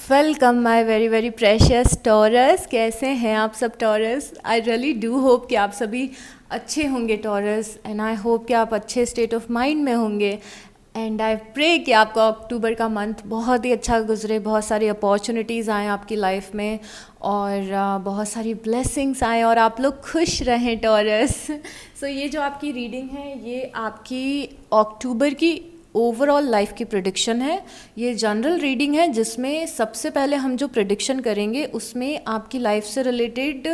Welcome my very very precious taurus. कैसे हैं आप सब taurus? I really do hope कि आप सभी अच्छे होंगे टॉरस, एंड आई होप कि आप अच्छे स्टेट ऑफ माइंड में होंगे। एंड आई प्रे कि आपका अक्टूबर का मंथ बहुत ही अच्छा गुजरे, बहुत सारी अपॉर्चुनिटीज़ आएँ आपकी लाइफ में और बहुत सारी ब्लेसिंग्स आएँ और आप लोग खुश रहें टॉरस। सो ये जो आपकी रीडिंग है ये आपकी अक्टूबर की ओवरऑल लाइफ की प्रेडिक्शन है। ये जनरल रीडिंग है जिसमें सबसे पहले हम जो प्रेडिक्शन करेंगे उसमें आपकी लाइफ से रिलेटेड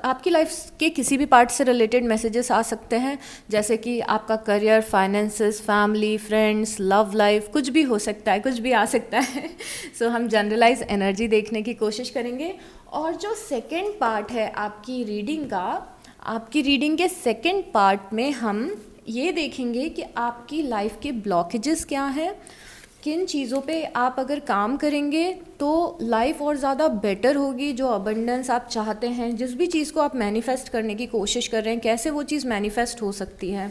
आपकी लाइफ के किसी भी पार्ट से रिलेटेड मैसेजेस आ सकते हैं, जैसे कि आपका career, finances, family, friends, love life, कुछ भी हो सकता है, कुछ भी आ सकता है। सो हम जनरलाइज एनर्जी देखने की कोशिश करेंगे। और जो सेकेंड पार्ट है आपकी रीडिंग का, आपकी रीडिंग के सेकेंड पार्ट में हम ये देखेंगे कि आपकी लाइफ के ब्लॉकेजेस क्या हैं, किन चीज़ों पे आप अगर काम करेंगे तो लाइफ और ज़्यादा बेटर होगी। जो अबंडेंस आप चाहते हैं, जिस भी चीज़ को आप मैनिफेस्ट करने की कोशिश कर रहे हैं, कैसे वो चीज़ मैनिफेस्ट हो सकती है।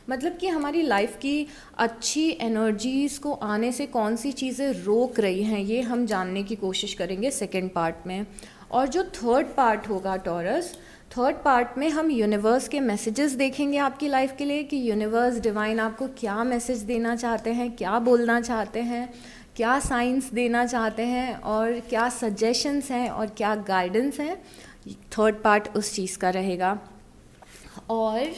मतलब कि हमारी लाइफ की अच्छी एनर्जीज़ को आने से कौन सी चीज़ें रोक रही हैं, ये हम जानने की कोशिश करेंगे सेकेंड पार्ट में। और जो थर्ड पार्ट होगा टॉरस, थर्ड पार्ट में हम यूनिवर्स के मैसेजेस देखेंगे आपकी लाइफ के लिए कि यूनिवर्स, डिवाइन आपको क्या मैसेज देना चाहते हैं, क्या बोलना चाहते हैं, क्या साइंस देना चाहते हैं और क्या सजेशंस हैं और क्या गाइडेंस हैं। थर्ड पार्ट उस चीज़ का रहेगा। और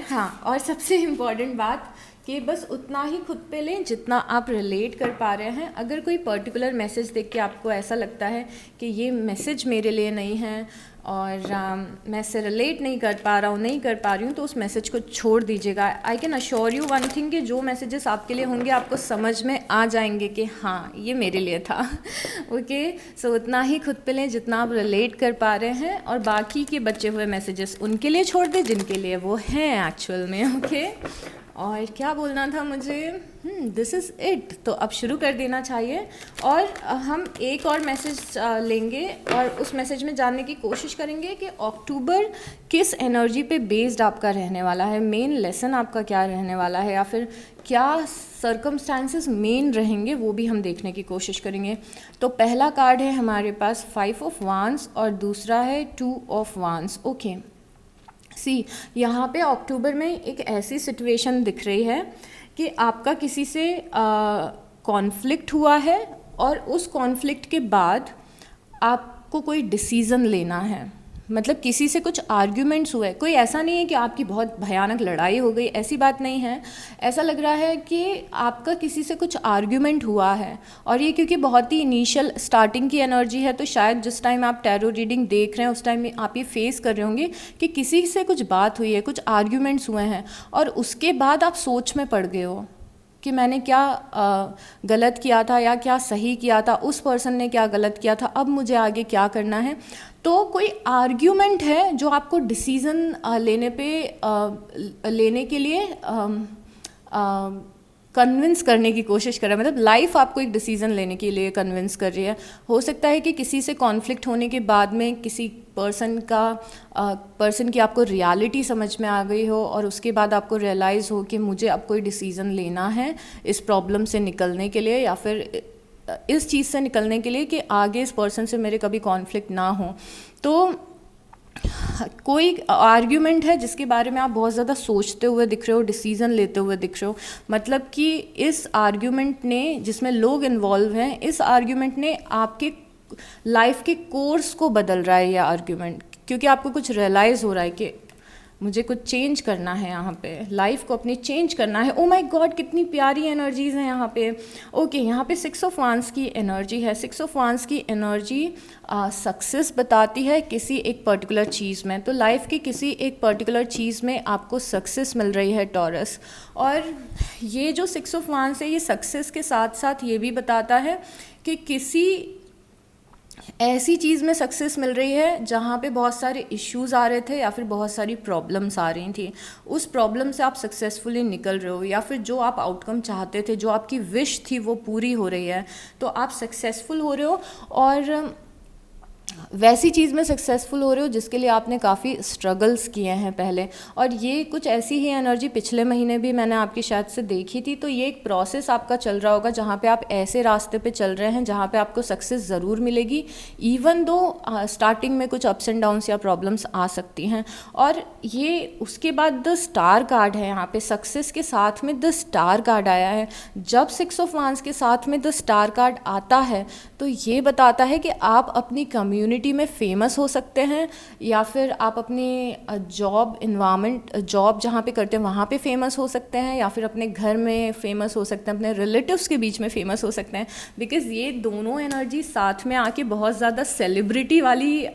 हाँ, और सबसे इम्पॉर्टेंट बात कि बस उतना ही खुद पे लें जितना आप रिलेट कर पा रहे हैं। अगर कोई पर्टिकुलर मैसेज देख के आपको ऐसा लगता है कि ये मैसेज मेरे लिए नहीं है और मैं इससे रिलेट नहीं कर पा रहा हूँ, नहीं कर पा रही हूँ, तो उस मैसेज को छोड़ दीजिएगा। I can assure you one thing कि जो मैसेजेस आपके लिए होंगे आपको समझ में आ जाएंगे कि हाँ ये मेरे लिए था। ओके, सो उतना ही खुद पे लें जितना आप रिलेट कर पा रहे हैं और बाकी के बचे हुए मैसेजेस उनके लिए छोड़ दें जिनके लिए वो हैं एक्चुअल में। ओके, और क्या बोलना था मुझे, दिस इज़ इट। तो अब शुरू कर देना चाहिए। और हम एक और मैसेज लेंगे और उस मैसेज में जानने की कोशिश करेंगे कि अक्टूबर किस एनर्जी पे बेस्ड आपका रहने वाला है, मेन लेसन आपका क्या रहने वाला है, या फिर क्या सर्कमस्टांसेस मेन रहेंगे, वो भी हम देखने की कोशिश करेंगे। तो पहला कार्ड है हमारे पास 5 ऑफ वांड्स और दूसरा है 2 ऑफ वांड्स। ओके, यहाँ पे अक्टूबर में एक ऐसी सिचुएशन दिख रही है कि आपका किसी से कॉन्फ्लिक्ट हुआ है और उस कॉन्फ्लिक्ट के बाद आपको कोई डिसीज़न लेना है। मतलब किसी से कुछ आर्ग्यूमेंट्स हुए, कोई ऐसा नहीं है कि आपकी बहुत भयानक लड़ाई हो गई, ऐसी बात नहीं है। ऐसा लग रहा है कि आपका किसी से कुछ आर्ग्यूमेंट हुआ है और ये क्योंकि बहुत ही इनिशियल स्टार्टिंग की एनर्जी है, तो शायद जिस टाइम आप टैरो रीडिंग देख रहे हैं उस टाइम आप ये फेस कर रहे होंगे कि किसी से कुछ बात हुई है, कुछ आर्ग्यूमेंट्स हुए हैं और उसके बाद आप सोच में पड़ गए हो कि मैंने क्या गलत किया था या क्या सही किया था, उस पर्सन ने क्या गलत किया था, अब मुझे आगे क्या करना है। तो कोई आर्ग्यूमेंट है जो आपको डिसीज़न लेने के लिए कन्विंस करने की कोशिश कर रहा है। मतलब लाइफ आपको एक डिसीज़न लेने के लिए कन्विंस कर रही है। हो सकता है कि किसी से कॉन्फ्लिक्ट होने के बाद में किसी पर्सन की आपको रियलिटी समझ में आ गई हो और उसके बाद आपको रियलाइज़ हो कि मुझे अब कोई डिसीज़न लेना है इस प्रॉब्लम से निकलने के लिए या फिर इस चीज़ से निकलने के लिए कि आगे इस पर्सन से मेरे कभी कॉन्फ्लिक्ट ना हो। तो कोई आर्ग्यूमेंट है जिसके बारे में आप बहुत ज़्यादा सोचते हुए दिख रहे हो, डिसीज़न लेते हुए दिख रहे हो। मतलब कि इस आर्ग्यूमेंट ने, जिसमें लोग इन्वॉल्व हैं, इस आर्ग्यूमेंट ने आपके लाइफ के कोर्स को बदल रहा है। यह आर्ग्यूमेंट क्योंकि आपको कुछ रियलाइज़ हो रहा है कि मुझे कुछ चेंज करना है, यहाँ पे लाइफ को अपनी चेंज करना है। ओ माय गॉड, कितनी प्यारी एनर्जीज़ हैं यहाँ पे। ओके, यहाँ पे 6 ऑफ वांड्स की एनर्जी है। 6 ऑफ वांड्स की एनर्जी सक्सेस बताती है किसी एक पर्टिकुलर चीज़ में। तो लाइफ की किसी एक पर्टिकुलर चीज़ में आपको सक्सेस मिल रही है टॉरस। और ये जो 6 ऑफ वांड्स है ये सक्सेस के साथ साथ ये भी बताता है कि किसी ऐसी चीज़ में सक्सेस मिल रही है जहाँ पे बहुत सारे इश्यूज आ रहे थे या फिर बहुत सारी प्रॉब्लम्स आ रही थी, उस प्रॉब्लम से आप सक्सेसफुली निकल रहे हो, या फिर जो आप आउटकम चाहते थे, जो आपकी विश थी वो पूरी हो रही है, तो आप सक्सेसफुल हो रहे हो। और वैसी चीज़ में सक्सेसफुल हो रहे हो जिसके लिए आपने काफ़ी स्ट्रगल्स किए हैं पहले। और ये कुछ ऐसी ही एनर्जी पिछले महीने भी मैंने आपकी शायद से देखी थी। तो ये एक प्रोसेस आपका चल रहा होगा जहाँ पे आप ऐसे रास्ते पे चल रहे हैं जहाँ पे आपको सक्सेस ज़रूर मिलेगी, इवन दो स्टार्टिंग में कुछ अप्स एंड डाउन्स या प्रॉब्लम्स आ सकती हैं। और ये उसके बाद द स्टार कार्ड है यहाँ पे, सक्सेस के साथ में द स्टार कार्ड आया है। जब 6 ऑफ वांड्स के साथ में द स्टार कार्ड आता है तो ये बताता है कि आप अपनी कम्युनिटी में फेमस हो सकते हैं, या फिर आप अपनी जॉब इन्वायरमेंट, जॉब जहाँ पे करते हैं वहाँ पे फेमस हो सकते हैं, या फिर अपने घर में फेमस हो सकते हैं, अपने रिलेटिव्स के बीच में फेमस हो सकते हैं। बिकॉज़ ये दोनों एनर्जी साथ में आके बहुत ज़्यादा सेलिब्रिटी वाली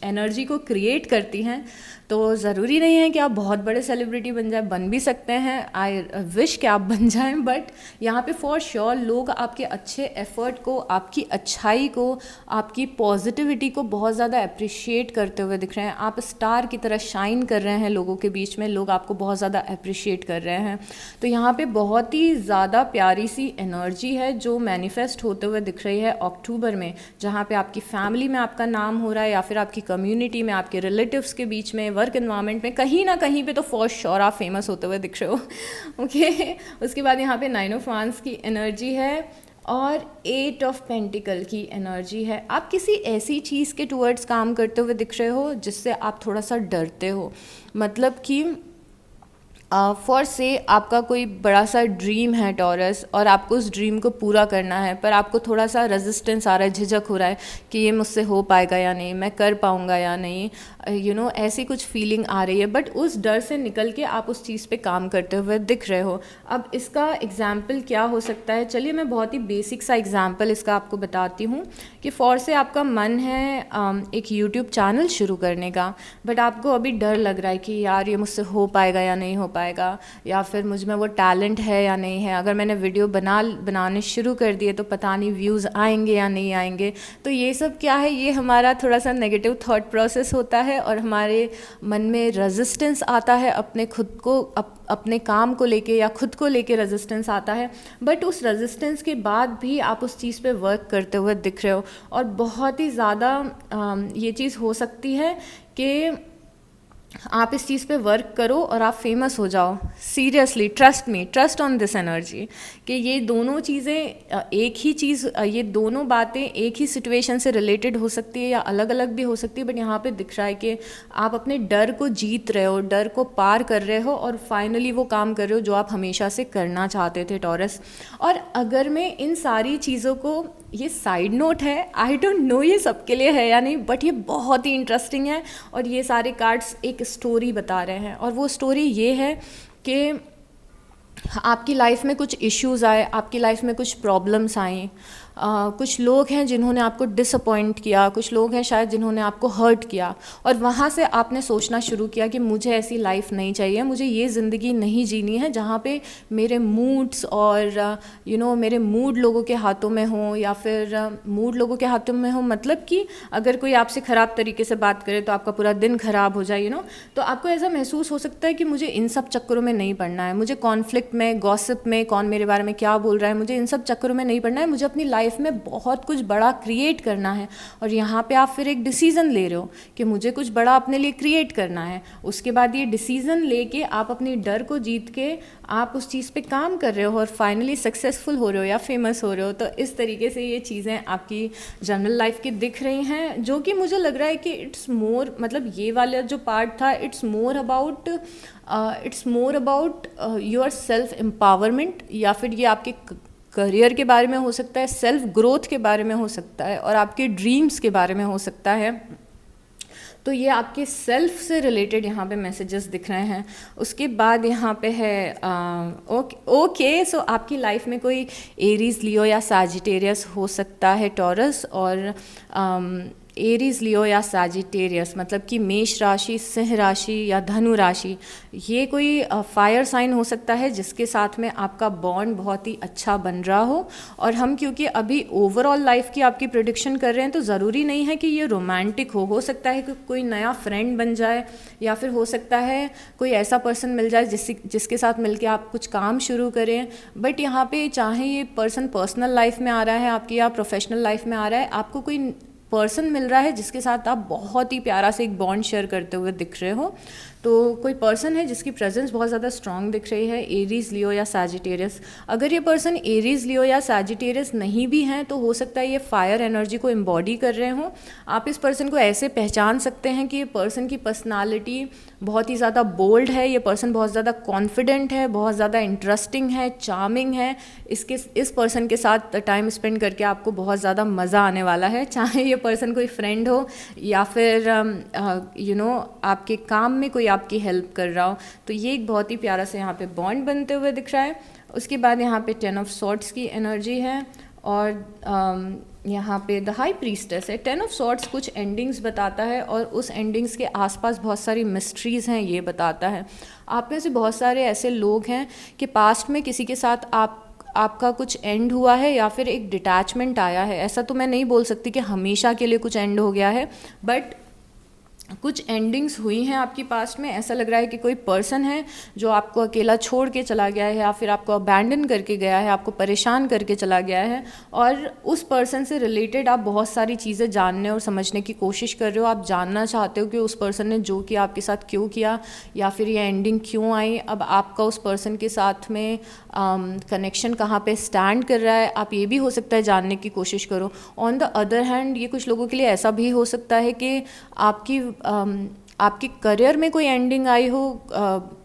एनर्जी को क्रिएट करती हैं। तो ज़रूरी नहीं है कि आप बहुत बड़े सेलिब्रिटी बन जाए, बन भी सकते हैं, आई विश कि आप बन जाएं, बट यहाँ पे फॉर श्योर लोग आपके अच्छे एफर्ट को, आपकी अच्छाई को, आपकी पॉजिटिविटी को बहुत ज़्यादा अप्रिशिएट करते हुए दिख रहे हैं। आप स्टार की तरह शाइन कर रहे हैं लोगों के बीच में, लोग आपको बहुत ज़्यादा अप्रिशिएट कर रहे हैं। तो यहाँ पे बहुत ही ज़्यादा प्यारी सी एनर्जी है जो मैनिफेस्ट होते हुए दिख रही है अक्टूबर में, जहाँ पे आपकी फैमिली में आपका नाम हो रहा है, या फिर आपकी कम्युनिटी में, आपके रिलेटिव्स के बीच में, वर्क एनवायरनमेंट में, कहीं ना कहीं पे तो फॉर श्योर आप फेमस होते हुए दिख रहे हो। ओके उसके बाद यहाँ पे 9 ऑफ वांड्स की एनर्जी है और 8 ऑफ पेंटिकल की एनर्जी है। आप किसी ऐसी चीज़ के टूवर्ड्स काम करते हुए दिख रहे हो जिससे आप थोड़ा सा डरते हो। मतलब कि फॉर से आपका कोई बड़ा सा ड्रीम है टॉरस, और आपको उस ड्रीम को पूरा करना है, पर आपको थोड़ा सा रेजिस्टेंस आ रहा है, झिझक हो रहा है कि ये मुझसे हो पाएगा या नहीं, मैं कर पाऊँगा या नहीं, ऐसी कुछ फीलिंग आ रही है। बट उस डर से निकल के आप उस चीज़ पे काम करते हुए दिख रहे हो। अब इसका एग्जाम्पल क्या हो सकता है, चलिए मैं बहुत ही बेसिक सा एग्जाम्पल इसका आपको बताती हूँ कि फॉर से आपका मन है एक यूट्यूब चैनल शुरू करने का, बट आपको अभी डर लग रहा है कि यार ये मुझसे हो पाएगा या नहीं हो पाएगा, या फिर मुझ में वो टैलेंट है या नहीं है, अगर मैंने वीडियो बनाने शुरू कर दिए तो पता नहीं व्यूज़ आएंगे या नहीं आएंगे। तो ये सब क्या है, ये हमारा थोड़ा सा नेगेटिव थॉट प्रोसेस होता है और हमारे मन में रेजिस्टेंस आता है, अपने खुद को अपने काम को लेके या खुद को लेके रेजिस्टेंस आता है। बट उस रेजिस्टेंस के बाद भी आप उस चीज़ पे वर्क करते हुए दिख रहे हो, और बहुत ही ज़्यादा ये चीज़ हो सकती है कि आप इस चीज़ पे वर्क करो और आप फेमस हो जाओ। Seriously trust me, trust on this energy कि ये दोनों चीज़ें एक ही चीज़, ये दोनों बातें एक ही सिचुएशन से रिलेटेड हो सकती है या अलग अलग भी हो सकती है। बट यहाँ पे दिख रहा है कि आप अपने डर को जीत रहे हो, डर को पार कर रहे हो, और फाइनली वो काम कर रहे हो जो आप हमेशा से करना चाहते थे टॉरस। और अगर मैं इन सारी चीज़ों को, ये साइड नोट है, आई डोंट नो ये सबके लिए है या नहीं, बट ये बहुत ही इंटरेस्टिंग है। और ये सारे कार्ड्स एक स्टोरी बता रहे हैं, और वो स्टोरी ये है कि आपकी लाइफ में कुछ इश्यूज़ आए, आपकी लाइफ में कुछ प्रॉब्लम्स आई, कुछ लोग हैं जिन्होंने आपको डिसअपॉइंट किया, कुछ लोग हैं शायद जिन्होंने आपको हर्ट किया, और वहाँ से आपने सोचना शुरू किया कि मुझे ऐसी लाइफ नहीं चाहिए, मुझे ये ज़िंदगी नहीं जीनी है जहाँ पे मेरे मूड्स और मेरे मूड लोगों के हाथों में हो, या फिर मूड लोगों के हाथों में हो, मतलब कि अगर कोई आपसे ख़राब तरीके से बात करे तो आपका पूरा दिन ख़राब हो जाए। तो आपको ऐसा महसूस हो सकता है कि मुझे इन सब चक्करों में नहीं पड़ना है, मुझे कॉन्फ्लिक्ट में, गॉसिप में, कौन मेरे बारे में क्या बोल रहा है, मुझे इन सब चक्करों में नहीं पड़ना है, मुझे अपनी लाइफ में बहुत कुछ बड़ा क्रिएट करना है। और यहाँ पे आप फिर एक डिसीज़न ले रहे हो कि मुझे कुछ बड़ा अपने लिए क्रिएट करना है। उसके बाद ये डिसीज़न लेके आप अपनी डर को जीत के आप उस चीज़ पे काम कर रहे हो और फाइनली सक्सेसफुल हो रहे हो या फेमस हो रहे हो। तो इस तरीके से ये चीज़ें आपकी जनरल लाइफ की दिख रही हैं, जो कि मुझे लग रहा है कि इट्स मोर, मतलब ये वाला जो पार्ट था, it's more about your self empowerment, या फिर ये आपके करियर के बारे में हो सकता है, सेल्फ ग्रोथ के बारे में हो सकता है, और आपके ड्रीम्स के बारे में हो सकता है। तो ये आपके सेल्फ से रिलेटेड यहाँ पे मैसेजेस दिख रहे हैं। उसके बाद यहाँ पे है ओके सो आपकी लाइफ में कोई एरीज, लियो या सैजिटेरियस हो सकता है टॉरस, और एरीज, लियो या सैजिटेरियस मतलब कि मेष राशि, सिंह राशि या धनु राशि, ये कोई फायर साइन हो सकता है जिसके साथ में आपका बॉन्ड बहुत ही अच्छा बन रहा हो। और हम क्योंकि अभी ओवरऑल लाइफ की आपकी प्रेडिक्शन कर रहे हैं, तो ज़रूरी नहीं है कि ये रोमांटिक हो सकता है कि कोई नया फ्रेंड बन जाए, या फिर हो सकता है कोई ऐसा पर्सन मिल जाए जिसके साथ मिलके आप कुछ काम शुरू करें। बट यहाँ पे चाहे ये पर्सन पर्सनल लाइफ में आ रहा है आपकी या प्रोफेशनल लाइफ में आ रहा है, आपको कोई पर्सन मिल रहा है जिसके साथ आप बहुत ही प्यारा से एक बॉन्ड शेयर करते हुए दिख रहे हो। तो कोई पर्सन है जिसकी प्रेजेंस बहुत ज़्यादा स्ट्रांग दिख रही है, एरीज, लियो या सैजिटेरियस। अगर ये पर्सन एरीज, लियो या सैजिटेरियस नहीं भी हैं तो हो सकता है ये फायर एनर्जी को एम्बॉडी कर रहे हों। आप इस पर्सन को ऐसे पहचान सकते हैं कि ये पर्सन की पर्सनालिटी बहुत ही ज़्यादा बोल्ड है, ये पर्सन बहुत ज़्यादा कॉन्फिडेंट है, बहुत ज़्यादा इंटरेस्टिंग है, चार्मिंग है। इस पर्सन के साथ टाइम स्पेंड करके आपको बहुत ज़्यादा मज़ा आने वाला है, चाहे ये पर्सन कोई फ्रेंड हो या फिर आपके काम में कोई आपकी हेल्प कर रहा हो। तो ये एक बहुत ही प्यारा से यहाँ पे बॉन्ड बनते हुए दिख रहा है। उसके बाद यहाँ पे 10 ऑफ सॉर्ड्स की एनर्जी है और यहाँ पे द हाई प्रीस्टेस है। 10 ऑफ सॉर्ड्स कुछ एंडिंग्स बताता है और उस एंडिंग्स के आसपास बहुत सारी मिस्ट्रीज़ हैं, ये बताता है। आप में से बहुत सारे ऐसे लोग हैं कि पास्ट में किसी के साथ आपका कुछ एंड हुआ है या फिर एक डिटैचमेंट आया है। ऐसा तो मैं नहीं बोल सकती कि हमेशा के लिए कुछ एंड हो गया है, बट कुछ एंडिंग्स हुई हैं आपकी पास्ट में। ऐसा लग रहा है कि कोई पर्सन है जो आपको अकेला छोड़ के चला गया है या फिर आपको अबैंडन करके गया है, आपको परेशान करके चला गया है, और उस पर्सन से रिलेटेड आप बहुत सारी चीज़ें जानने और समझने की कोशिश कर रहे हो। आप जानना चाहते हो कि उस पर्सन ने जो किया आपके साथ क्यों किया, या फिर ये एंडिंग क्यों आई। अब आपका उस पर्सन के साथ में कनेक्शन कहाँ पे स्टैंड कर रहा है, आप ये भी हो सकता है जानने की कोशिश करो। ऑन द अदर हैंड ये कुछ लोगों के लिए ऐसा भी हो सकता है कि आपके करियर में कोई एंडिंग आई हो,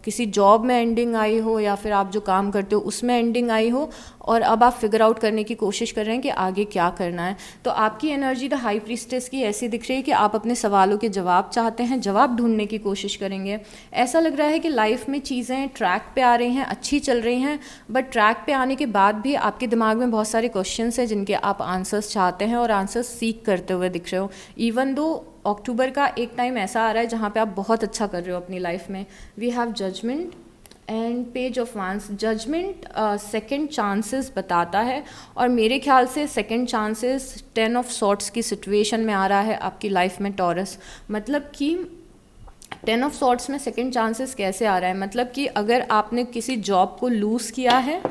किसी जॉब में एंडिंग आई हो, या फिर आप जो काम करते हो उसमें एंडिंग आई हो, और अब आप फिगर आउट करने की कोशिश कर रहे हैं कि आगे क्या करना है। तो आपकी एनर्जी द हाई प्रीस्टेस की ऐसी दिख रही है कि आप अपने सवालों के जवाब चाहते हैं, जवाब ढूंढने की कोशिश करेंगे। ऐसा लग रहा है कि लाइफ में चीज़ें ट्रैक पे आ रही हैं, अच्छी चल रही हैं, बट ट्रैक पे आने के बाद भी आपके दिमाग में बहुत सारे क्वेश्चंस हैं जिनके आप आंसर्स चाहते हैं और आंसर्स सीख करते हुए दिख रहे हो। इवन दो अक्टूबर का एक टाइम ऐसा आ रहा है जहाँ पे आप बहुत अच्छा कर रहे हो अपनी लाइफ में। We have judgement and page of wands. Judgement second chances बताता है, और मेरे ख्याल से सेकंड चांसेस 10 ऑफ सॉर्ट्स की सिचुएशन में आ रहा है आपकी लाइफ में टॉरस। मतलब कि 10 ऑफ सॉर्ट्स में सेकंड चांसेस कैसे आ रहा है, मतलब कि अगर आपने किसी जॉब को लूज़ किया है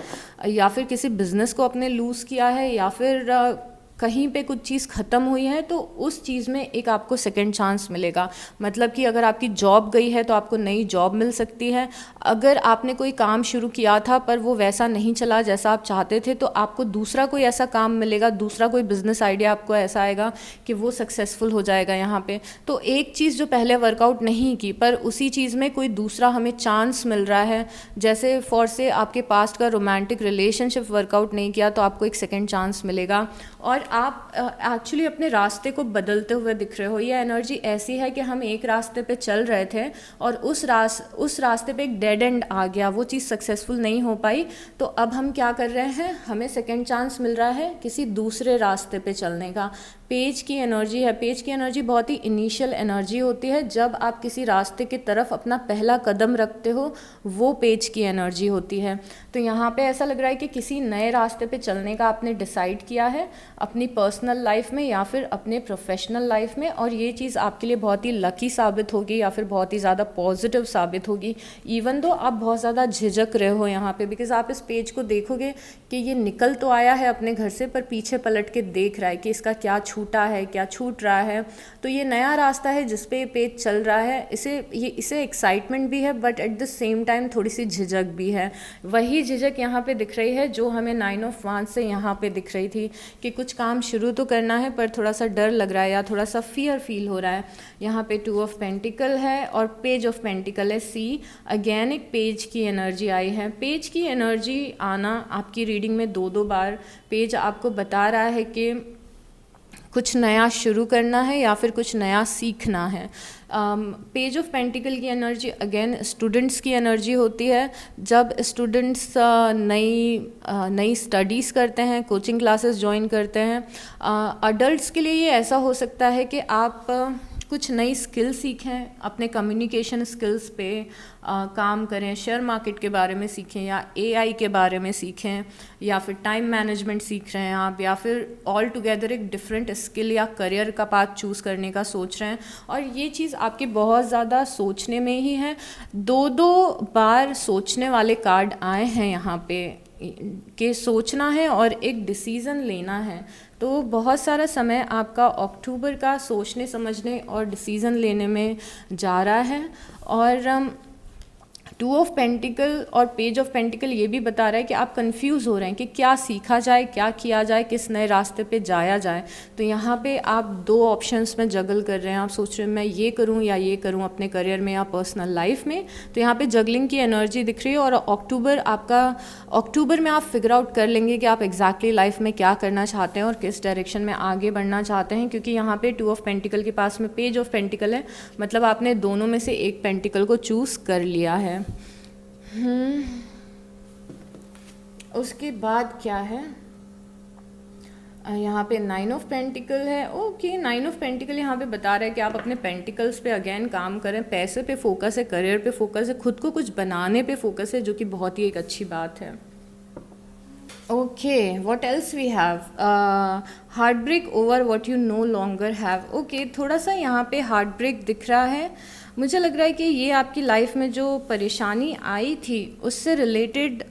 या फिर किसी बिज़नेस को आपने लूज़ किया है, या फिर कहीं पे कुछ चीज़ ख़त्म हुई है, तो उस चीज़ में एक आपको सेकंड चांस मिलेगा। मतलब कि अगर आपकी जॉब गई है तो आपको नई जॉब मिल सकती है। अगर आपने कोई काम शुरू किया था पर वो वैसा नहीं चला जैसा आप चाहते थे, तो आपको दूसरा कोई ऐसा काम मिलेगा, दूसरा कोई बिजनेस आइडिया आपको ऐसा आएगा कि वो सक्सेसफुल हो जाएगा यहाँ पे। तो एक चीज़ जो पहले वर्कआउट नहीं की, पर उसी चीज़ में कोई दूसरा हमें चांस मिल रहा है। जैसे फॉर से आपके पास्ट का रोमांटिक रिलेशनशिप वर्कआउट नहीं किया तो आपको एक सेकेंड चांस मिलेगा, और आप एक्चुअली अपने रास्ते को बदलते हुए दिख रहे हो। ये एनर्जी ऐसी है कि हम एक रास्ते पे चल रहे थे और उस रास्ते पे एक डेड एंड आ गया, वो चीज़ सक्सेसफुल नहीं हो पाई। तो अब हम क्या कर रहे हैं, हमें सेकंड चांस मिल रहा है किसी दूसरे रास्ते पे चलने का। पेज की एनर्जी है। पेज की एनर्जी बहुत ही इनिशियल एनर्जी होती है। जब आप किसी रास्ते की तरफ अपना पहला कदम रखते हो, वो पेज की एनर्जी होती है। तो यहाँ पे ऐसा लग रहा है कि किसी नए रास्ते पे चलने का आपने डिसाइड किया है अपनी पर्सनल लाइफ में या फिर अपने प्रोफेशनल लाइफ में, और ये चीज़ आपके लिए बहुत ही लकी साबित होगी या फिर बहुत ही ज़्यादा पॉजिटिव साबित होगी। इवन दो आप बहुत ज़्यादा झिझक रहे हो यहाँ पे, बिकॉज आप इस पेज को देखोगे कि ये निकल तो आया है अपने घर से, पर पीछे पलट के देख रहा है कि इसका क्या छूटा है, क्या छूट रहा है। तो ये नया रास्ता है जिस पे पेज चल रहा है, इसे एक्साइटमेंट भी है, but at the same time थोड़ी सी झिझक भी है। वही झिझक यहाँ पे दिख रही है जो हमें 9 ऑफ वांस से यहाँ पे दिख रही थी कि कुछ काम शुरू तो करना है पर थोड़ा सा डर लग रहा है या थोड़ा सा फियर फील हो रहा है। यहाँ पे 2 ऑफ पेंटिकल है और पेज ऑफ पेंटिकल है। सी अगेन एक पेज की एनर्जी आई है। पेज की एनर्जी आना आपकी रीडिंग में 2-2 बार पेज आपको बता रहा है कि कुछ नया शुरू करना है या फिर कुछ नया सीखना है। पेज ऑफ पेंटिकल की एनर्जी अगेन स्टूडेंट्स की एनर्जी होती है। जब स्टूडेंट्स नई स्टडीज़ करते हैं, कोचिंग क्लासेस ज्वाइन करते हैं, अडल्ट्स के लिए ये ऐसा हो सकता है कि आप कुछ नई स्किल सीखें, अपने कम्युनिकेशन स्किल्स पे काम करें, शेयर मार्केट के बारे में सीखें या एआई के बारे में सीखें, या फिर टाइम मैनेजमेंट सीख रहे हैं आप, या फिर ऑल टुगेदर एक डिफरेंट स्किल या करियर का पाथ चूज़ करने का सोच रहे हैं। और ये चीज़ आपके बहुत ज़्यादा सोचने में ही है। 2-2 बार सोचने वाले कार्ड आए हैं यहाँ पे के सोचना है और एक डिसीज़न लेना है। तो बहुत सारा समय आपका अक्टूबर का सोचने समझने और डिसीज़न लेने में जा रहा है। और टू ऑफ पेंटिकल और पेज ऑफ पेंटिकल ये भी बता रहा है कि आप कंफ्यूज हो रहे हैं कि क्या सीखा जाए, क्या किया जाए, किस नए रास्ते पे जाया जाए। तो यहाँ पे आप दो ऑप्शंस में जगल कर रहे हैं, आप सोच रहे हैं मैं ये करूँ या ये करूँ अपने करियर में या पर्सनल लाइफ में। तो यहाँ पे जगलिंग की एनर्जी दिख रही है। और अक्टूबर में आप फिगर आउट कर लेंगे कि आप एग्जैक्टली लाइफ में क्या करना चाहते हैं और किस डायरेक्शन में आगे बढ़ना चाहते हैं, क्योंकि यहाँ पे टू ऑफ पेंटिकल के पास में पेज ऑफ पेंटिकल है, मतलब आपने दोनों में से एक पेंटिकल को चूज़ कर लिया है। उसके बाद क्या है, यहाँ पे 9 ऑफ पेंटिकल है। ओके, 9 ऑफ पेंटिकल यहाँ पे बता रहा है कि आप अपने पेंटिकल्स पे अगेन काम करें, पैसे पे फोकस है, करियर पे फोकस है, खुद को कुछ बनाने पे फोकस है, जो कि बहुत ही एक अच्छी बात है। Okay, what else we have, heart break over what you no longer have. Okay, थोड़ा सा यहाँ पे हार्ट ब्रेक दिख रहा है। मुझे लग रहा है कि ये आपकी लाइफ में जो परेशानी आई थी उससे रिलेटेड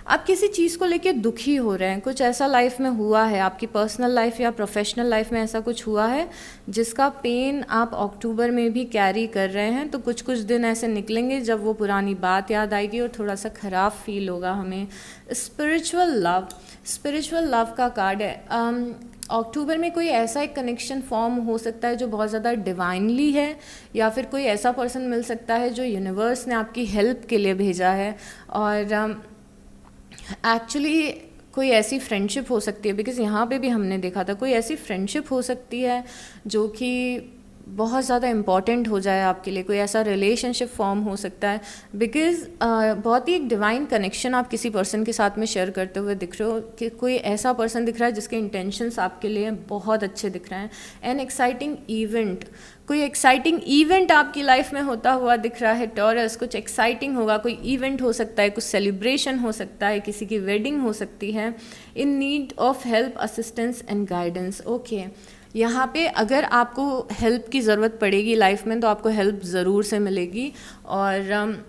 आप किसी चीज़ को लेके दुखी हो रहे हैं। कुछ ऐसा लाइफ में हुआ है, आपकी पर्सनल लाइफ या प्रोफेशनल लाइफ में ऐसा कुछ हुआ है जिसका पेन आप अक्टूबर में भी कैरी कर रहे हैं। तो कुछ कुछ दिन ऐसे निकलेंगे जब वो पुरानी बात याद आएगी और थोड़ा सा ख़राब फील होगा हमें। स्पिरिचुअल लव का कार्ड है। अक्टूबर में कोई ऐसा एक कनेक्शन फॉर्म हो सकता है जो बहुत ज़्यादा डिवाइनली है, या फिर कोई ऐसा पर्सन मिल सकता है जो यूनिवर्स ने आपकी हेल्प के लिए भेजा है। और एक्चुअली कोई ऐसी फ्रेंडशिप हो सकती है, बिकॉज़ यहाँ पे भी हमने देखा था कोई ऐसी फ्रेंडशिप हो सकती है जो कि बहुत ज़्यादा इम्पॉर्टेंट हो जाए आपके लिए। कोई ऐसा रिलेशनशिप फॉर्म हो सकता है, बिकॉज़ बहुत ही एक डिवाइन कनेक्शन आप किसी पर्सन के साथ में शेयर करते हुए दिख रहे हो, कि कोई ऐसा पर्सन दिख रहा है जिसके इंटेंशंस आपके लिए बहुत अच्छे दिख रहे हैं। एन एक्साइटिंग इवेंट, कोई एक्साइटिंग इवेंट आपकी लाइफ में होता हुआ दिख रहा है टॉरस। कुछ एक्साइटिंग होगा, कोई इवेंट हो सकता है, कुछ सेलिब्रेशन हो सकता है, किसी की वेडिंग हो सकती है। In need of help, assistance and guidance. Okay, यहाँ पे अगर आपको हेल्प की ज़रूरत पड़ेगी लाइफ में तो आपको हेल्प ज़रूर से मिलेगी। और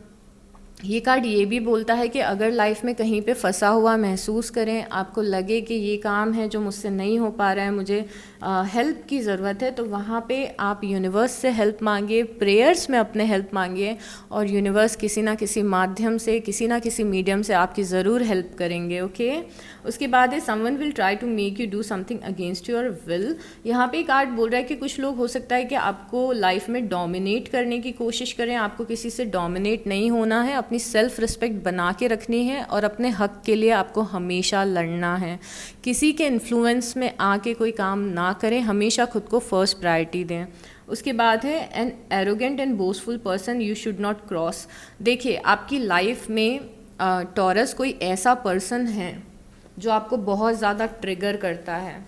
ये कार्ड ये भी बोलता है कि अगर लाइफ में कहीं पे फंसा हुआ महसूस करें, आपको लगे कि ये काम है जो मुझसे नहीं हो पा रहा है, मुझे हेल्प की ज़रूरत है, तो वहाँ पे आप यूनिवर्स से हेल्प मांगिए, प्रेयर्स में अपने हेल्प मांगिए, और यूनिवर्स किसी ना किसी माध्यम से, किसी ना किसी मीडियम से आपकी ज़रूर हेल्प करेंगे। ओके, उसके बाद है someone will try to make you do something against your will. यहाँ पे कार्ड बोल रहा है कि कुछ लोग हो सकता है कि आपको लाइफ में डोमिनेट करने की कोशिश करें। आपको किसी से डोमिनेट नहीं होना है, अपनी सेल्फ रिस्पेक्ट बना के रखनी है और अपने हक के लिए आपको हमेशा लड़ना है। किसी के इन्फ्लुएंस में आके कोई काम ना करें, हमेशा खुद को फर्स्ट प्रायोरिटी दें। उसके बाद है an arrogant and boastful person you should not cross. देखिए, आपकी लाइफ में टॉरस कोई ऐसा पर्सन है जो आपको बहुत ज़्यादा ट्रिगर करता है,